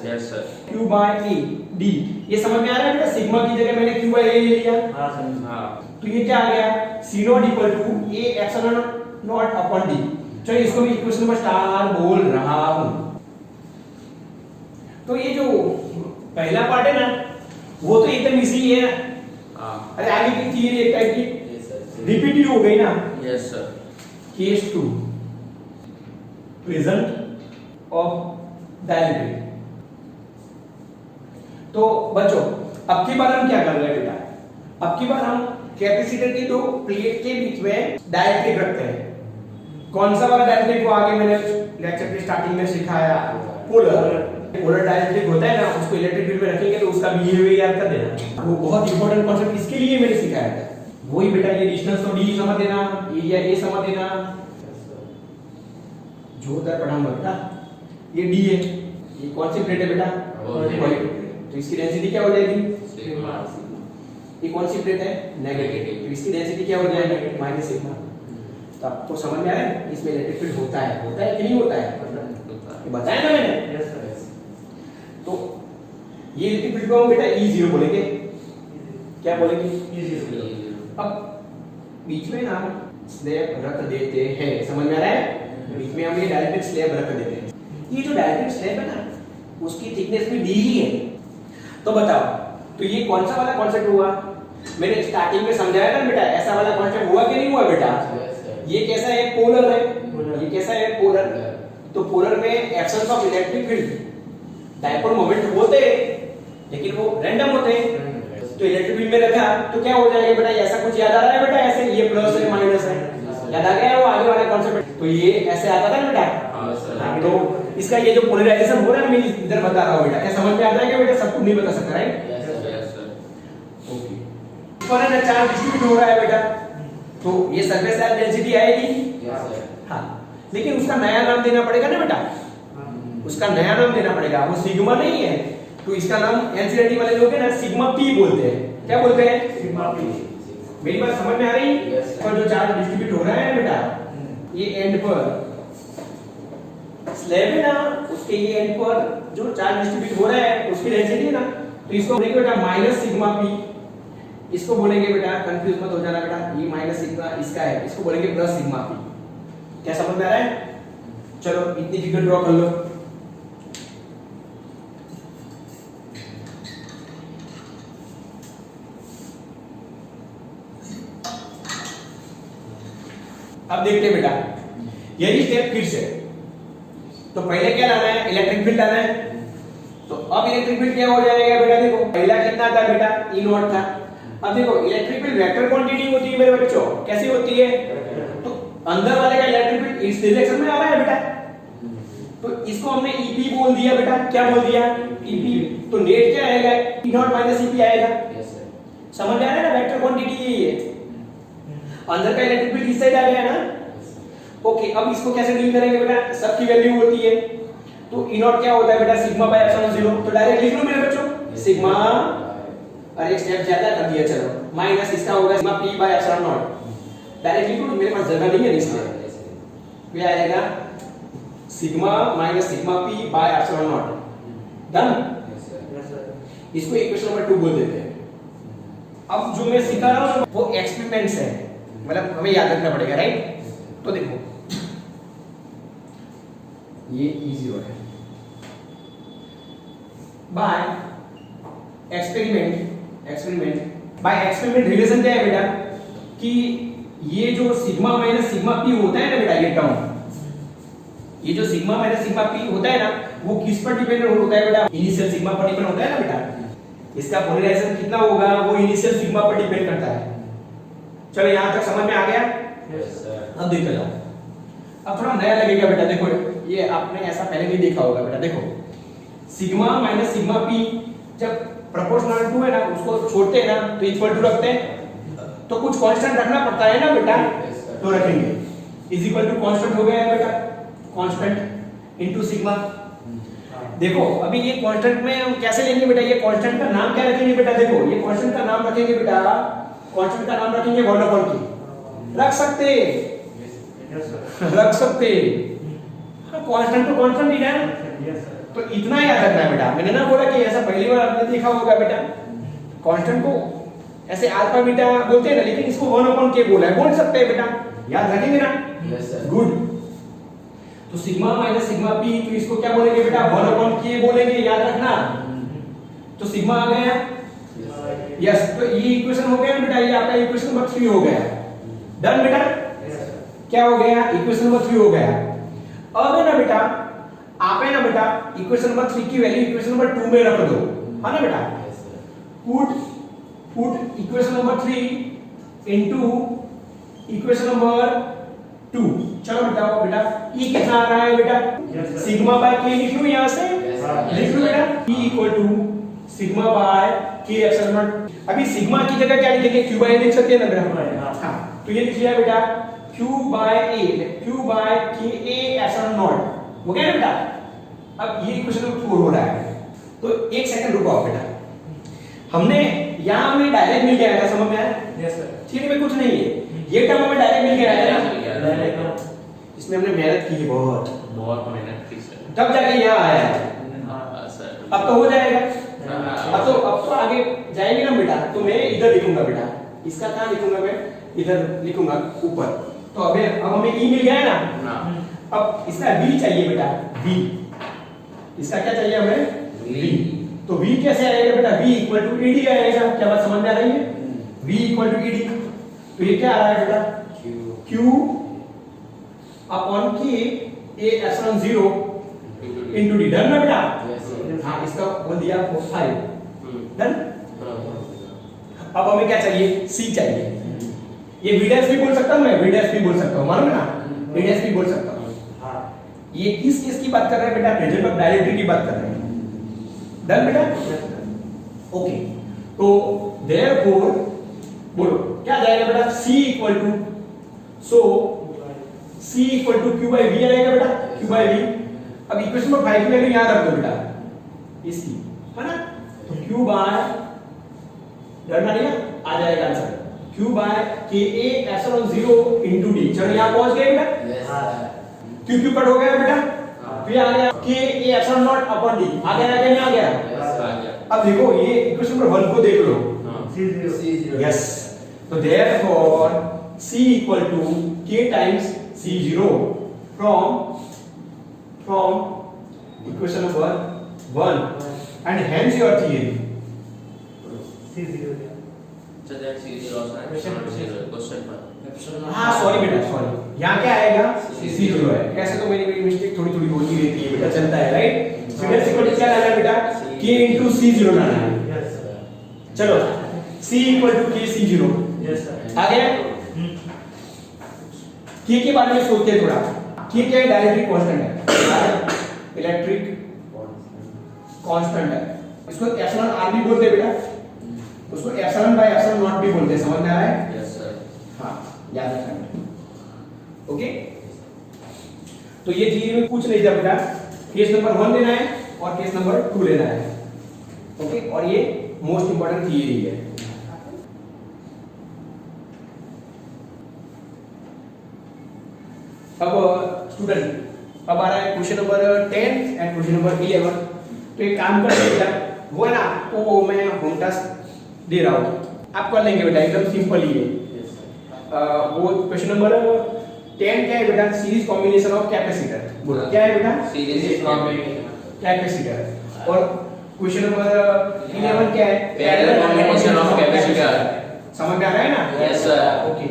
Yes sir. Q by A D। ये समझ में आ रहा है बेटा? सिग्मा की जगह मैंने Q बाय A ले लिया। हां सर। हां, तो ये क्या आ गया? C not equal to A epsilon not upon D। चलो इसको भी इक्वेशन नंबर स्टार बोल रहा हूं। तो ये जो पहला पार्ट है ना, वो तो एकदम इजी है। हां। अरे आगे की थियरी एक टाइप की यस सर। रिपीट ही हो गई ना। Yes sir. Case 2, present of dielectric. तो बच्चों अब की बार हम क्या कर रहे हैं बेटा? अब की बार हम कैपेसिटर की दो प्लेट के बीच में डायलेक्ट्रिक रखते हैं। कौन सा वाला डायलेक्ट्रिक? वो आगे मैंने लेक्चर की स्टार्टिंग में सिखाया, पोलर डायलेक्ट्रिक होता है ना, उसको इलेक्ट्रिक फील्ड में रखेंगे तो उसका बिहेवियर याद कर देना। वो बहुत इंपॉर्टेंट कांसेप्ट इसके लिए मैंने सिखाया था। वही बेटा, ये डिस्टेंस तो D समझ देना, एरिया A समझ देना। जोरदार पढ़ाऊंगा बेटा। ये D है, ये कौन सी प्लेट है बेटा? तो इसकी डेंसिटी क्या हो जाएगी? सिग्मा। ये कौन सी प्लेट है? नेगेटिव। तो इसकी डेंसिटी क्या हो जाएगी? Minus sigma. तो आपको समझ में आ रहा है इसमें इलेक्ट्रिक फील्ड होता है कि नहीं होता है? ये बताया ना मैंने। Yes sir. तो ये इलेक्ट्रिक फील्ड को हम बेटा E0 बोलेंगे। क्या बोलेंगे? E0। अब बीच में ना स्लैब रख देते हैं, समझ में आ रहा है? बीच में हम ये डायरेक्ट्रिक स्लैब रख देते हैं। ये जो डायरेक्ट्रिक स्लैब है ना उसकी थिकनेस भी डी ही है। तो बताओ, तो ये कौन सा वाला कॉन्सेप्ट हुआ? मैंने स्टार्टिंग में समझाया ना बेटा, ऐसा वाला कॉन्सेप्ट हुआ कि नहीं हुआ बेटा? ये कैसा है? पोलर है। ये कैसा है? पोलर। तो पोलर में absence of electric field, dipole moment होते लेकिन वो रैंडम होते हैं। तो इलेक्ट्रिक फील्ड में रखा तो क्या हो जाएगा बेटा? ऐसा कुछ याद आ रहा है बेटा? ऐसे ये प्लस है माइनस है, याद आ गया वो आगे वाला कॉन्सेप्ट? तो ये ऐसे आता था ना बेटा? हाँ, तो इसका ये जो पोलराइजेशन हो रहा है मैं इधर बता रहा हूँ बेटा। क्या समझ में आता है क्या बेटा? सबको नहीं बता सकता, राइट? ओके। पर ना चार्ज डिस्ट्रीब्यूट हो रहा है बेटा, तो ये सरफेस चार्ज डेंसिटी आएगी। हाँ, लेकिन उसका नया नाम देना पड़ेगा ना बेटा? उसका नया नाम देना पड़ेगा। वो सिग्मा नहीं है तो इसका नाम एनसीईआरटी वाले लोग है ना सिग्मा पी बोलते हैं। क्या बोलते हैं? Sigma P. मेरी बात समझ में आ रही? पर जो चार्ज डिस्ट्रीब्यूट हो रहा है बेटा, ये एंड पर स्लैब है ना, उसके ये एंड पर जो चार्ज डिस्ट्रीब्यूट हो रहा है उसकी डेंसिटी है ना, तो इसको बोलेंगे बेटा माइनस सिग्मा पी। इसको बोलेंगे बेटा, कंफ्यूज मत हो जाना बेटा, ये माइनस सिग्मा इसका है, इसको बोलेंगे प्लस सिग्मा पी। क्या समझ में आ रहा है? चलो इतनी फिगर ड्रॉ कर लो। अब देखते हैं बेटा, यही स्टेप फिर से। तो पहले क्या लाना है? इलेक्ट्रिक फील्ड लाना है। तो अब इलेक्ट्रिक फील्ड क्या हो जाएगा बेटा? देखो पहला कितना था बेटा? E नॉट था। अब देखो इलेक्ट्रिक फील्ड वेक्टर क्वांटिटी होती है मेरे बच्चों। कैसी होती है? तो अंदर वाले का इलेक्ट्रिक फील्ड इस डायरेक्शन में आ रहा है बेटा, तो इसको हमने EP बोल दिया बेटा। क्या बोल दिया? EP। तो नेट क्या आएगा? E नॉट माइनस EP आएगा। समझ में आ रहा है ना? वेक्टर क्वांटिटी यही है। अंदर का इलेक्ट्रिक फील्ड इस साइड आ गया ना। ओके, अब इसको कैसे डील करेंगे बेटा? सबकी वैल्यू होती है। तो E नॉट क्या होता है बेटा? Sigma by epsilon 0। तो डायरेक्ट लिख लो मेरे बच्चों, सिग्मा, और एक स्टेप ज्यादा कर दिया, चलो माइनस इसका होगा sigma P by epsilon not. Direct लिख लो, मेरे पास जगह नहीं है इसलिए। क्या आएगा? Sigma minus sigma P by epsilon not. Done? इसको इक्वेशन नंबर 2 बोल देते हैं। अब जो मैं सिखा रहा हूं वो एक्सपेरिमेंट्स है, मतलब हमें याद रखना पड़ेगा, राइट? तो देखो ये E0 है। By experiment by experiment relation क्या है बेटा? कि ये जो सिग्मा माइनस सिग्मा P होता है ना बेटा, ये टर्म, ये जो सिग्मा माइनस सिग्मा P होता है ना, वो किस पर डिपेंडेंट होता है बेटा? इनिशियल सिग्मा पर डिपेंड होता है ना बेटा। इसका पोलराइजेशन कितना होगा वो इनिशियल सिग्मा पर डिपेंड करता है। चलो यहां तक समझ में आ गया? Yes sir. अब देखते जाओ। अब थोड़ा नया लगेगा बेटा, देखो ये आपने ऐसा पहले नहीं देखा होगा बेटा। देखो सिग्मा माइनस सिग्मा P जब प्रोपोर्शनल टू है ना, उसको छोड़ते हैं ना तो इक्वल टू रखते हैं, तो कुछ कांस्टेंट रखना पड़ता है ना बेटा, तो रखेंगे। इज इक्वल टू कांस्टेंट हो गया है बेटा, कांस्टेंट इनटू सिग्मा। देखो अभी ये कांस्टेंट में हम कैसे लेंगे बेटा? ये कांस्टेंट का नाम क्या रखेंगे बेटा? देखो ये कांस्टेंट का नाम रखेंगे बेटा, कांस्टेंट का नाम रखेंगे 1/K। रख सकते? रख सकते। कांस्टेंट तो कांस्टेंट ही है। तो इतना याद रखना है बेटा। मैंने ना बोला कि ऐसा पहली बार आपने देखा होगा बेटा, कांस्टेंट को ऐसे अल्फा बीटा बोलते हैं ना, लेकिन इसको 1/K बोला है, बोल सकते हैं बेटा, याद रखेंगे ना? Yes sir. गुड। तो सिग्मा माइनस सिग्मा P, तो इसको क्या बोलेंगे बेटा? 1/K बोलेंगे, याद रखना। तो सिग्मा आ गया। यस, तो ये इक्वेशन हो गया बेटा, ये आपका इक्वेशन नंबर 3 हो गया। डन बेटा? क्या हो गया? इक्वेशन नंबर 3 हो गया। अब है ना बेटा, आप है ना बेटा इक्वेशन नंबर 3 की वैल्यू इक्वेशन नंबर 2 में रख दो, है ना बेटा? Put equation number 3 into equation number 2। चलो बेटा, वो बेटा E कितना आ रहा है बेटा? सिग्मा बाय K लिख लूं यहां से? लिख लूं बेटा, E equal to sigma by K epsilon not. अभी सिग्मा की जगह क्या लिखेंगे? Q बाय लिख सकते हैं ना बेटा? हां, तो ये लिख लिया बेटा, Q by A, Q by K A epsilon not. हो गया ना बेटा? अब ये इक्वेशन नंबर 4 हो रहा है। तो एक सेकंड रुको आप बेटा, हमने यहां में डायरेक्ट मिल गया था, समझ में आया? Yes sir. ठीक है, कुछ नहीं है, ये टर्म हमें डायरेक्ट मिल गया है ना? इसमें हमने मेहनत की है, बहुत मेहनत की सर, तब जाके यहाँ आया है। हाँ सर। अब तो हो जाएगा। हाँ तो अब तो आगे जाएंगे ना बेटा, तो मैं इधर लिखूंगा बेटा, इसका कहाँ लिखूंगा मैं, इधर लिखूंगा ऊपर। तो अब हमें ई मिल गया है ना, अब इसका v चाहिए बेटा, v इसका क्या चाहिए हमें, v। तो v कैसे आएगा बेटा, v इक्वल टू ed आएगा। क्या बात समझ में आ रही है, v इक्वल टू ed। तो ये क्या आ रहा है बेटा, q upon k a epsilon 0 into d। Done ना बेटा, हाँ इसका बोल दिया 5 डन। अब हमें क्या चाहिए, c चाहिए। ये v डैश भी बोल सकता हूं मैं, v डैश भी बोल सकता हूं, मालूम है ना, v डैश भी बोल सकता हूं। ये किस केस की बात कर रहे हैं बेटा, प्रेजेंट ऑफ डायलेक्ट्रिक की बात कर रहे हैं। डन बेटा, ओके। तो देयरफॉर बोलो क्या जाएगा बेटा, c equal to, so c equal to q by v आएगा बेटा, q बाय v। अब इक्वेशन नंबर 5 की वैल्यू याद रख दो बेटा, इसकी है ना, तो q बाय, डरना नहीं है, आ जाएगा answer, q by k a epsilon 0 into d। चलो यहां पहुंच गए बेटा, q q कट हो गया बेटा, फिर आ गया k a epsilon not upon d। आ गया नहीं आ गया, अब देखो ये इक्वेशन नंबर 1 को देख लो, C0 यस। तो therefore c equal to k times c0 from equation number 1 and hence your theory. C0 हाँ सॉरी बेटा सॉरी, यहाँ क्या आएगा, c0 है। ऐसे तो मेरी मिस्टेक थोड़ी थोड़ी होती रहती है बेटा, चलता है राइट। फिगर इक्वल टू क्या लाना है बेटा, k इनटू c0 लाना है। चलो c equal to k c0 आ गया। k के बारे में सोचते हैं थोड़ा, k क्या है, डायलेक्ट्रिक कांस्टेंट है, इलेक्ट्रिक कांस्टेंट है। इसको एप्सिलॉन r भी बोलते हैं बेटा, उसको एप्सिलॉन बाय एप्सिलॉन नॉट भी बोलते हैं, समझ में आ रहा है, यस सर। हाँ याद रखना, ओके। तो ये थियरी में कुछ नहीं था बेटा, केस नंबर 1 लेना है और केस नंबर 2 लेना है, ओके। और ये मोस्ट इंपॉर्टेंट थियरी है। अब स्टूडेंट, अब आ रहा है question number 10 and question number 11। तो एक काम करते हैं बेटा, वो है ना, वो मैं होम टास्क दे रहा हूँ, आप कर लेंगे बेटा, एकदम सिंपल ही है। वो क्वेश्चन नंबर 10 क्या है बेटा, सीरीज कॉम्बिनेशन ऑफ कैपेसिटर। बोलो क्या है बेटा, सीरीज कैपेसिटर। और क्वेश्चन नंबर 11 क्या है, पैरेलल कॉम्बिनेशन ऑफ कैपेसिटर। समझ में आ रहा है ना, यस सर। ओके।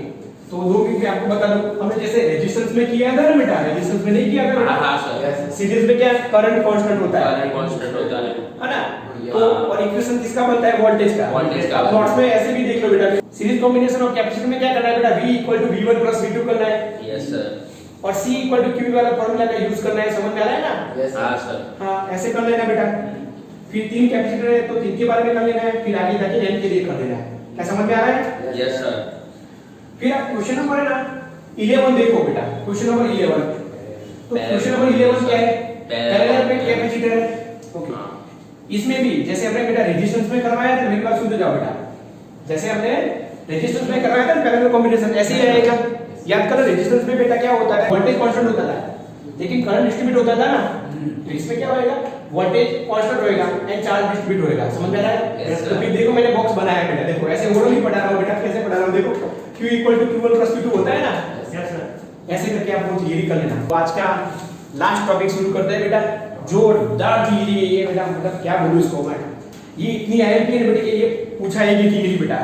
तो दो मिनट में आपको बता दूं, हमने जैसे रेजिस्टेंस में किया था ना बेटा, रेजिस्टेंस में नहीं किया था बेटा, हाँ सर। सीरीज में क्या करंट कांस्टेंट होता है, करंट कांस्टेंट होता है ना। तो और इक्वेशन किसका बनता है, वोल्टेज का। अब नोट्स में ऐसे भी देख लो बेटा, सीरीज कॉम्बिनेशन ऑफ कैपेसिटर में क्या करना है बेटा, V equal to V1 plus V2 करना है, यस सर। और C इक्वल टू Q वाला फार्मूला का यूज करना है, समझ में आ रहा है ना। हाँ सर। हाँ ऐसे कर लेना बेटा। फिर 3 कैपेसिटर है तो 3 के बारे में कर लेना है, फिर आगे जाके n के लिए कर लेना है। क्या समझ में आ रहा है, यस सर। फिर आप क्वेश्चन नंबर है ना 11 देखो बेटा, क्वेश्चन नंबर 11। तो क्वेश्चन नंबर 11 क्या है, पैरेलल में कैपेसिटर है, ओके। इसमें भी जैसे हमने बेटा रेजिस्टेंस में करवाया था, मेरी बात सुनते जाओ बेटा, जैसे हमने रेजिस्टेंस में करवाया था पैरेलल कॉम्बिनेशन, ऐसे ही आएगा। याद करो रेजिस्टेंस में बेटा क्या होता है, वोल्टेज कांस्टेंट होता था, लेकिन करंट डिस्ट्रीब्यूट होता था ना। तो इसमें क्या होएगा, वोल्टेज कांस्टेंट होएगा एंड चार्ज डिस्ट्रीब्यूट होएगा, समझ में आ रहा है। तो फिर देखो मैंने बॉक्स बनाया बेटा, देखो ऐसे ओरो नहीं पढ़ा रहा हूं बेटा, कैसे पढ़ा रहा हूं देखो, Q equal to Q1 plus Q2 होता है ना, यस सर। ऐसे करके आप वो थियरी कर लेना। तो आज का लास्ट टॉपिक शुरू करते हैं बेटा, जोरदार थियरी है ये बेटा, मतलब क्या बोलूं इसको मैं, ये इतनी आईएमपी है बेटा, ये पूछा है ये थियरी बेटा,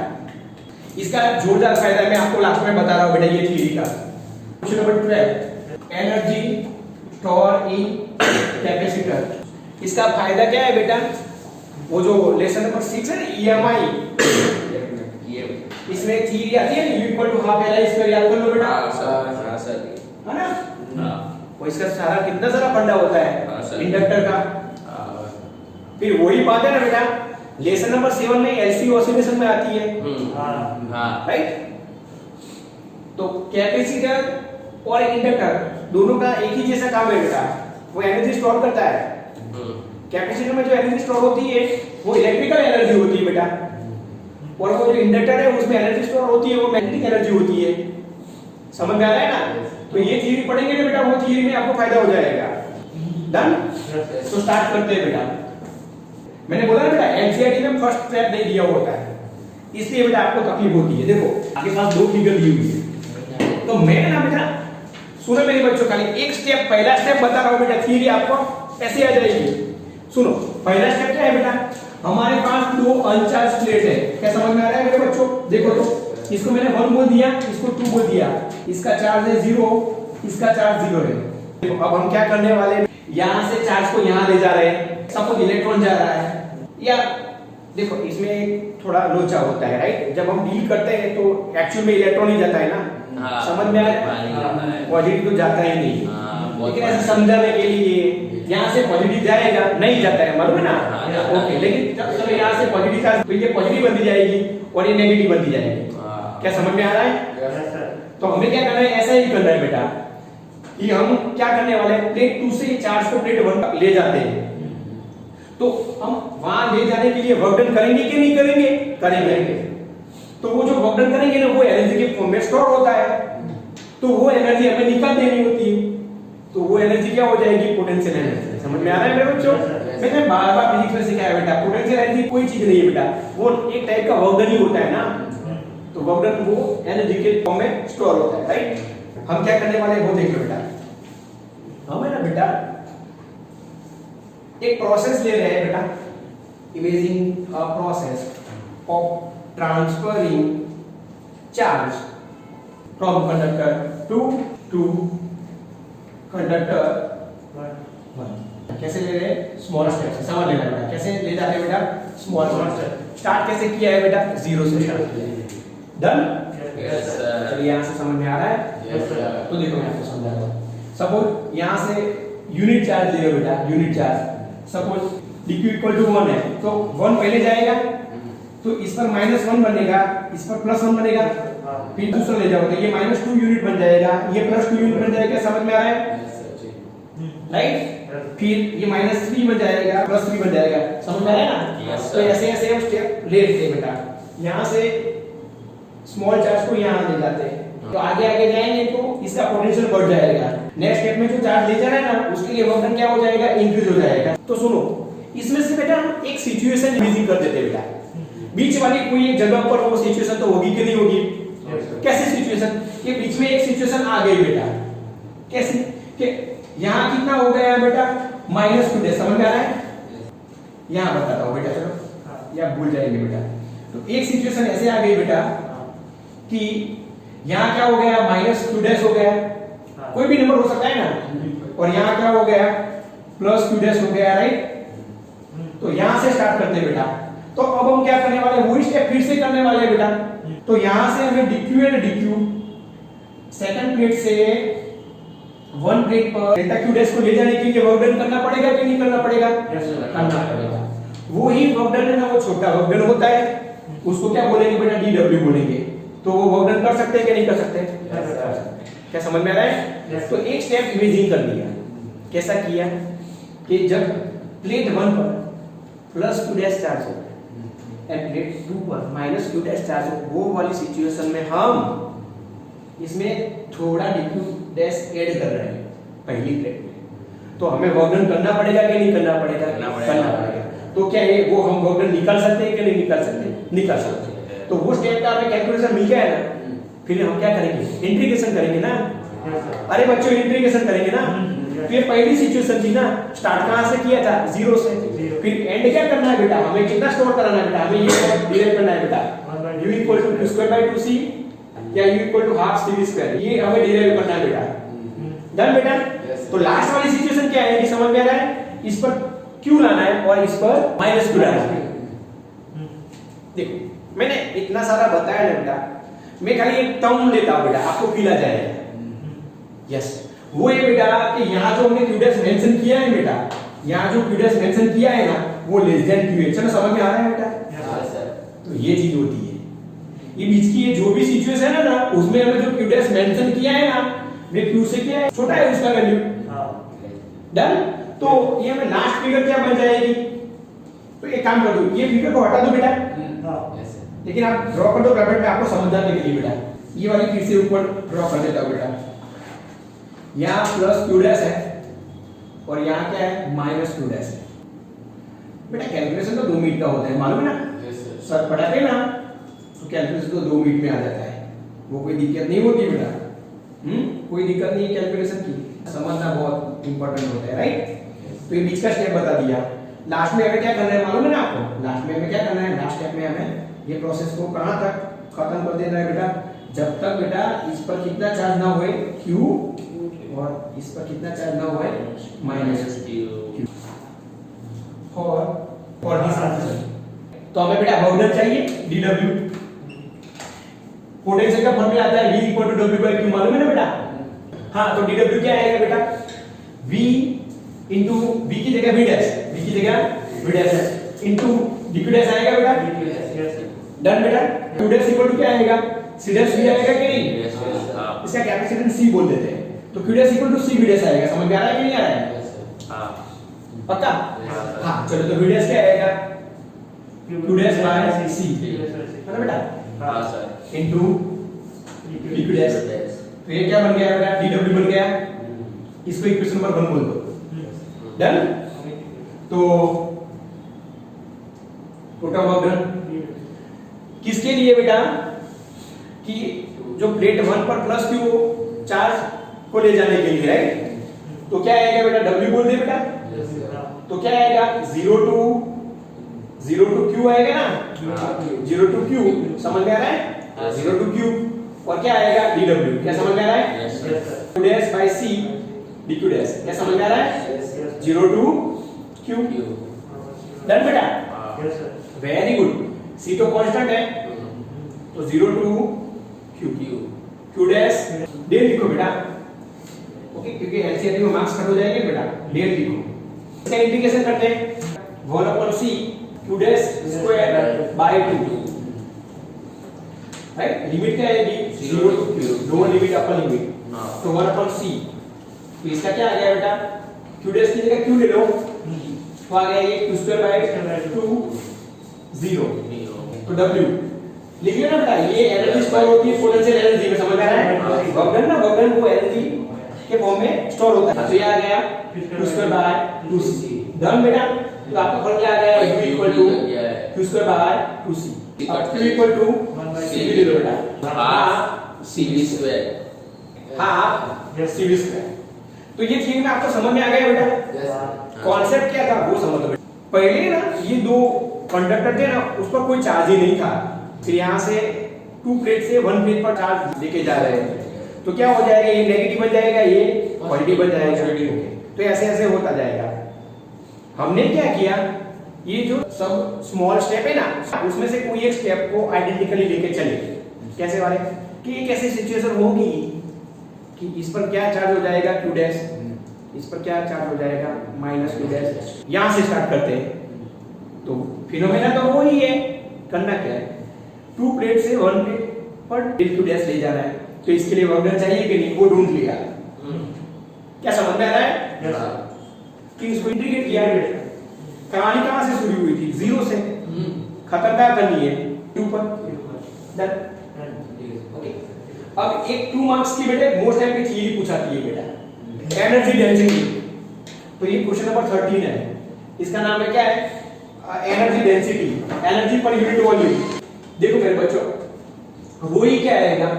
इसका जोरदार फायदा मैं आपको लास्ट में बता रहा हूं बेटा, ये थियरी का। Question number 12, energy store in capacitor. इसका फायदा क्या है बेटा, वो जो लेसन नंबर 6 है ईएमआई, इसमें थियरी आती है U equal to half L square, याद कर लो बेटा। हाँ सर। हाँ सर। है ना, हाँ। वो इसका सारा कितना सारा फंडा होता हाँ, है सर। इंडक्टर का। फिर वही बात है ना बेटा, लेसन नंबर 7 में एलसी ऑसिलेशन में आती है, हाँ राइट। तो कैपेसिटर और इंडक्टर दोनों का एक ही जैसा काम है बेटा, वो एनर्जी स्टोर करता है। कैपेसिटर में जो एनर्जी स्टोर होती है वो इलेक्ट्रिकल एनर्जी होती है बेटा, और वो जो इंडक्टर है उसमें एनर्जी स्टोर होती है वो मैग्नेटिक एनर्जी होती है, समझ में आ रहा है ना। तो ये थियरी पढ़ेंगे ना बेटा, वो थियरी में आपको फायदा हो जाएगा। डन। तो स्टार्ट करते हैं बेटा। मैंने बोला ना बेटा एनसीईआरटी में फर्स्ट स्टेप नहीं दिया होता है, इसलिए बेटा आपको तकलीफ होती है। देखो आपके पास दो फिगर दी हुई है, तो मैं ना बेटा सुनो मेरे बच्चों, खाली एक स्टेप, पहला स्टेप बता रहा हूं बेटा, थ्योरी आपको ऐसे आ जाएगी। सुनो पहला स्टेप क्या है बेटा, हमारे पास दो अनचार्ज प्लेट है। क्या समझ में आ रहा है मेरे बच्चों? देखो तो इसको मैंने 1 बोल दिया, इसको 2 बोल दिया, इसका चार्ज है 0, इसका चार्ज 0 है। देखो अब हम क्या करने वाले हैं, यहां से चार्ज को यहां ले जा रहे हैं, सपोज इलेक्ट्रॉन जा रहा है, या देखो इसमें एक थोड़ा लोचा होता है राइट, जब हम डील करते हैं तो एक्चुअल में इलेक्ट्रॉन ही जाता है ना, हाँ, समझ में आ रहा है? पॉजिटिव तो जाता ही नहीं, लेकिन ऐसे समझाने के लिए यहाँ से पॉजिटिव जाएगा, नहीं जाता है, मालूम है ना? ओके, लेकिन जब चलो यहाँ से पॉजिटिव चार्ज, तो ये पॉजिटिव बनती जाएगी और ये नेगेटिव बनती जाएगी। क्या समझ में आ रहा है? तो हमें क्या करना है, ऐसा ही करना है बेटा कि हम क्या करने वाले हैं, प्लेट 2 से चार्ज को प्लेट 1 तक ले जाते हैं, तो हम वहां ले जाने के लिए वर्क डन करेंगे कि नहीं करेंगे? करेंगे। तो वो जो वर्क डन करेंगे ना, वो एनर्जी के फॉर्म में स्टोर होता है, तो वो एनर्जी हमें निकाल देनी होती है, तो वो एनर्जी क्या हो जाएगी, पोटेंशियल एनर्जी। समझ में आ रहा है मेरे बच्चों? मैंने बार-बार फिजिक्स में सिखाया बेटा, पोटेंशियल एनर्जी कोई चीज नहीं है बेटा, वो एक टाइप का वर्क डन ही होता है ना, तो वर्क डन वो एनर्जी के फॉर्म में स्टोर होता है राइट। हम क्या करने वाले हैं वो देख लो बेटा, हम है ना बेटा एक प्रोसेस ले रहे हैं बेटा, imaging a process of transferring charge from conductor to conductor 1। कैसे ले रहे हैं? स्मॉल स्टेप से, समझ लेना बेटा, कैसे ले जाते हैं बेटा, स्मॉल स्टेप। स्टार्ट कैसे किया है बेटा, 0 से स्टार्ट किया है। डन? Yes sir. चलिए यहाँ से समझ में आ रहा है? Yes sir. तो देखो मैं आपको समझा रहा हूँ। सपोज यहाँ से यूनिट चार्ज ले लो बेटा, unit charge, suppose dq equal to 1 है, तो 1 पहले जाएगा, तो इस पर -1 बनेगा, इस पर +1 बनेगा, फिर दूसरा ले जाओ तो ये -2 यूनिट बन जाएगा, ये +2 यूनिट बन जाएगा। समझ में आ रहा है राइट? फिर ये -3 बन जाएगा, +3 बन जाएगा। समझ में आ रहा है ना? Yes, तो ऐसे ऐसे हम स्टेप ले लेते हैं बेटा, यहाँ से स्मॉल चार्ज को यहाँ ले जाते हैं, तो आगे आगे जाएंगे तो इसका पोटेंशियल बढ़ जाएगा। नेक्स्ट स्टेप में जो चार्ज ले जा रहा है ना, उसके लिए वर्क डन क्या हो जाएगा, इंक्रीज हो जाएगा। तो सुनो इसमें से बेटा हम एक सिचुएशन इमेजिन कर देते हैं बेटा, बीच वाली कोई एक जगह पर वो सिचुएशन तो होगी कि नहीं होगी? कैसे सिचुएशन, ये बीच में एक सिचुएशन आ गई बेटा, कैसे कि यहाँ कितना हो गया बेटा, -2। समझ में आ रहा है? यहाँ बताता हूँ बेटा, चलो या भूल जाएंगे बेटा। तो एक सिचुएशन ऐसे आ गई बेटा कि यहाँ क्या हो गया, -2 हो गया, कोई भी नंबर हो सकता है ना, और यहाँ क्या हो गया, +2 हो गया राइट। तो यहाँ से स्टार्ट करते हैं बेटा, तो अब हम क्या करने वाले हैं, वही स्टेप फिर से करने वाले हैं बेटा। तो यहाँ से हमें dq and dq second plate से 1 प्लेट पर डेल्टा q डैश को ले जाने के लिए वर्क डन करना पड़ेगा कि नहीं करना पड़ेगा? करना पड़ेगा। वो ही वर्क डन है ना, वो छोटा वर्क डन होता है, उसको क्या बोलेंगे बेटा, dw बोलेंगे। तो वो वर्क डन कर सकते हैं कि नहीं कर सकते? क्या समझ में आ रहा है? तो एक स्टेप इमेजिन कर लिया, कैसा किया कि जब प्लेट 1 पर +2 चार्ज हो एंड प्लेट 2 पर -2 चार्ज हो, वो वाली सिचुएशन में हम इसमें थोड़ा dq डैश ऐड कर रहे हैं पहली प्लेट में, तो हमें वर्क डन करना पड़ेगा कि नहीं करना पड़ेगा? करना पड़ेगा। तो क्या ये वो हम वर्क डन निकाल सकते हैं कि नहीं निकाल सकते? निकाल सकते हैं। तो वो स्टेप का हमें कैलकुलेशन मिल गया है ना, फिर हम क्या करेंगे, इंटीग्रेशन करेंगे ना। अरे बच्चों इंटीग्रेशन करेंगे ना, तो ये पहली सिचुएशन थी ना, स्टार्ट कहां से किया था, 0 से, फिर एंड क्या करना है बेटा, हमें कितना स्टोर कराना है बेटा, हमें ये डिराइव करना है बेटा, u equal to q² 2c या u equal to half c², ये हमें डिराइव करना है बेटा। डन बेटा? तो लास्ट वाली सिचुएशन क्या है, समझ में आ रहा है? इस पर q लाना है और इस पर -2 लाना है। देखो मैंने इतना सारा बताया ना बेटा, मैं खाली एक टर्म लेता हूं बेटा, आपको फील आ जाएगा। यस, वो ये बेटा कि यहाँ जो हमने q डैश मेंशन किया है बेटा, यहाँ जो q डैश मेंशन किया है ना, वो लेस देन q है। चलो समझ में आ रहा है बेटा? Yes sir. तो ये चीज होती है, ये बीच की ये जो भी सिचुएशन है ना, उसमें हमें जो q डैश मेंशन किया है ना, वे q से क्या है, छोटा है उसका वैल्यू। डन? तो ये हमें लास्ट फिगर क्या बन जाएगी, तो एक काम कर दो, ये फिगर को हटा दो बेटा, लेकिन आप ड्रॉ कर दो ब्रैकेट में, आपको समझने के लिए बेटा। ये वाली फिर से ऊपर ड्रॉ कर देता हूं बेटा, यहाँ +q डैश है और यहाँ क्या है, -q डैश है। बेटा कैलकुलेशन तो 2 मिनट का होता है, मालूम है ना? सर पढ़ाते ना तो कैलकुलेशन तो 2 मिनट में आ जाता है, वो कोई दिक्कत नहीं होती बेटा। कोई दिक्कत नहीं है कैलकुलेशन की, समझना बहुत इंपॉर्टेंट होता है, राइट? तो ये बीच का स्टेप बता दिया। लास्ट में हमें क्या करना है मालूम है ना आपको? लास्ट में हमें क्या करना है? लास्ट स्टेप में हमें ये प्रोसेस को कहां तक खत्म कर देना है बेटा? जब तक बेटा इस पर कितना चार्ज ना होए Q और इस पर कितना चार्ज ना होए माइनस Q और दिस। तो हमें बेटा वर्क चाहिए dW। पोटेंशियल का फॉर्मूला आता है V equal to W by Q, मालूम है ना बेटा? हाँ, तो dW क्या आएगा बेटा? V इंटू V की जगह V डैश, V की जगह V dash into dQ dash आएगा बेटा? डन बेटा। Q डैश इक्वल टू क्या आएगा? C डैश V आएगा कि नहीं? इसका कैपेसिटेंस C बोल देते हैं, तो Q dash equal to C V dash आएगा। समझ में आ रहा है कि नहीं आ रहा है? हाँ, पक्का? हाँ, चलो तो V डैश क्या आएगा? Q डैश बाय C, है ना बेटा? हाँ सर। Into dQ dash. तो ये क्या बन गया बेटा? dW बन गया। इसको इक्वेशन नंबर 1 बोल दो। डन? तो टोटल वर्क डन किसके लिए बेटा? कि जो प्लेट 1 पर प्लस Q चार्ज को ले जाने के लिए, राइट? तो क्या आएगा बेटा? W बोल दे बेटा। तो क्या आएगा? 0 टू Q आएगा ना? 0 टू Q, समझ में आ रहा है? 0 टू Q और क्या आएगा? dW। क्या समझ में आ रहा है? Q dash by C dQ dash. क्या समझ में आ रहा है? 0 टू Q। डन बेटा? Very good. C तो कांस्टेंट है, तो 0 टू Q डैश डेल लिखो बेटा। ओके, क्योंकि एलसीआर में मार्क्स कट हो जाएंगे बेटा, डेल लिखो। इसका इंटीग्रेशन करते हैं 1 upon C Q dash square by 2, right? Limit क्या आएगी? 0 to Q, lower limit upper limit, तो 1 अपॉन C। तो इसका क्या आ गया बेटा? Q डैश की जगह Q ले लो, तो आ गया ये Q स्क्वायर बाय 2 0। तो W लिख लिया ना बेटा? ये एनर्जी स्टोर होती है पोटेंशियल एनर्जी में, समझ में आ रहा है? वर्क डन ना, वर्क डन वो एनर्जी के फॉर्म में स्टोर होता है। तो ये आ गया Q square by 2C। Done बेटा? तो आपका फॉर्मूला आ गया U equal to Q square by 2C। अब Q इक्वल टू C ले लो बेटा, half CV square, half CV square. तो ये थ्योरी में आपको समझ में आ गया बेटा? कॉन्सेप्ट क्या था वो समझ लो बेटा। पहले ना ये दो कंडक्टर थे ना, उस पर कोई चार्ज ही नहीं था, फिर यहाँ से 2 प्लेट से 1 प्लेट पर चार्ज लेके जा रहे हैं, तो क्या हो जाएगा? ये नेगेटिव बन जाएगा, ये पॉजिटिव बन जाएगा। तो ऐसे ऐसे होता जाएगा। हमने क्या किया? ये जो सब स्मॉल स्टेप है ना, उसमें से कोई एक स्टेप को आइडेंटिकली लेके चले। कैसे वाले? कि एक ऐसी सिचुएशन होगी कि इस पर क्या चार्ज हो जाएगा? Q डैश, इस पर क्या चार्ज हो जाएगा? Minus Q dash. यहां से स्टार्ट करते हैं, तो फिनोमेना तो वो ही है। करना क्या है? 2 प्लेट से 1 प्लेट पर Q डैश ले जाना है, तो इसके लिए वर्क डन चाहिए कि नहीं? वो ढूंढ लिया। क्या समझ में आ रहा है? कि इसको इंटीग्रेट किया है। कहानी कहां से शुरू हुई थी? 0 से। खत्म क्या करनी है? 2 पर। डन? ओके। अब एक 2 मार्क्स की बेटे मोस्ट टाइम की थ्योरी पूछाती है बेटा, एनर्जी डेंसिटी। तो ये क्वेश्चन नंबर 13 है। इसका नाम है क्या है? Energy density, energy per unit volume. देखो मेरे बच्चों, वो ही क्या आएगा?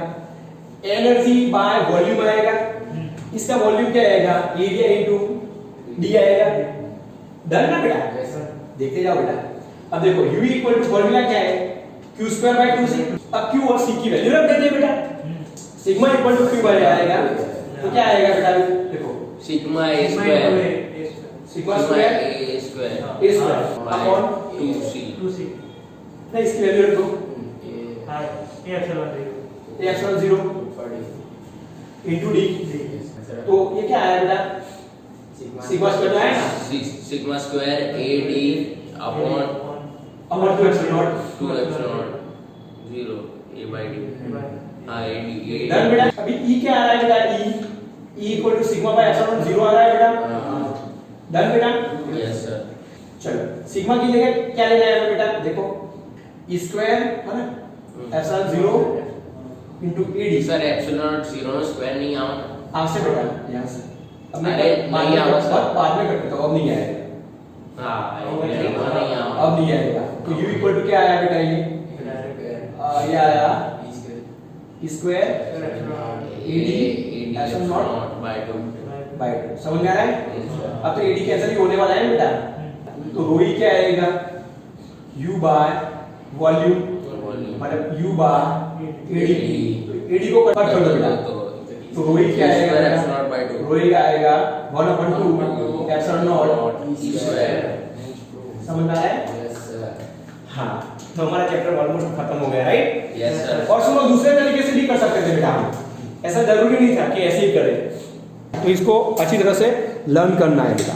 एनर्जी बाय वॉल्यूम आएगा। इसका वॉल्यूम क्या आएगा? एरिया इनटू डी आएगा। डन ना बेटा? देखते जाओ बेटा। अब देखो U इक्वल टू फॉर्मूला क्या है? Q square by 2C। अब Q और C की वैल्यू रख देते बेटा। Sigma equal to Q by आएगा, तो क्या आएगा बेटा? देखो sigma A square, sigma square A square upon 2C। नहीं, इसकी वैल्यू रख दो। हां, ये एप्सिलॉन 0 इनटू डी। तो ये क्या आया बेटा? सिग्मा स्क्वायर आया ना? Sigma square AD upon 2 epsilon 0 A by D। हां, AD। डन बेटा? अभी E क्या आ रहा है बेटा? E equal to sigma by epsilon 0 आ रहा है बेटा। डन बेटा? Yes sir. चलो, सिग्मा की जगह क्या ले जाएगा बेटा? देखो E स्क्वायर है ना, epsilon 0 into AD। Sir epsilon 0 square नहीं आया आपसे बेटा, यहां से। अब मैं अरे, नहीं आया सर। बाद में करता हूं, अब नहीं आएगा। हाँ ये लिखा नहीं यहाँ अब नहीं आएगा तो u इक्वल टू क्या आया बेटा ये आया square AD epsilon not by 2 by 2 समझ में आ रहा है अब तो AD कैंसिल ही होने वाला है बेटा तो रो ही क्या आएगा u बाय वॉल्यूम मतलब u बाय AD को कट कर दो बेटा तो रो ही क्या आएगा एप्सिलॉन बाय 2 रो ही क्या आएगा 1/2 एप्सिलॉन नॉट स्क्वायर समझ में आ रहा है हाँ तो हमारा चैप्टर ऑलमोस्ट खत्म हो गया राइट यस सर और सुनो दूसरे तरीके से भी कर सकते थे बेटा हम ऐसा जरूरी नहीं था कि ऐसे ही करें तो इसको अच्छी तरह से लर्न करना है बेटा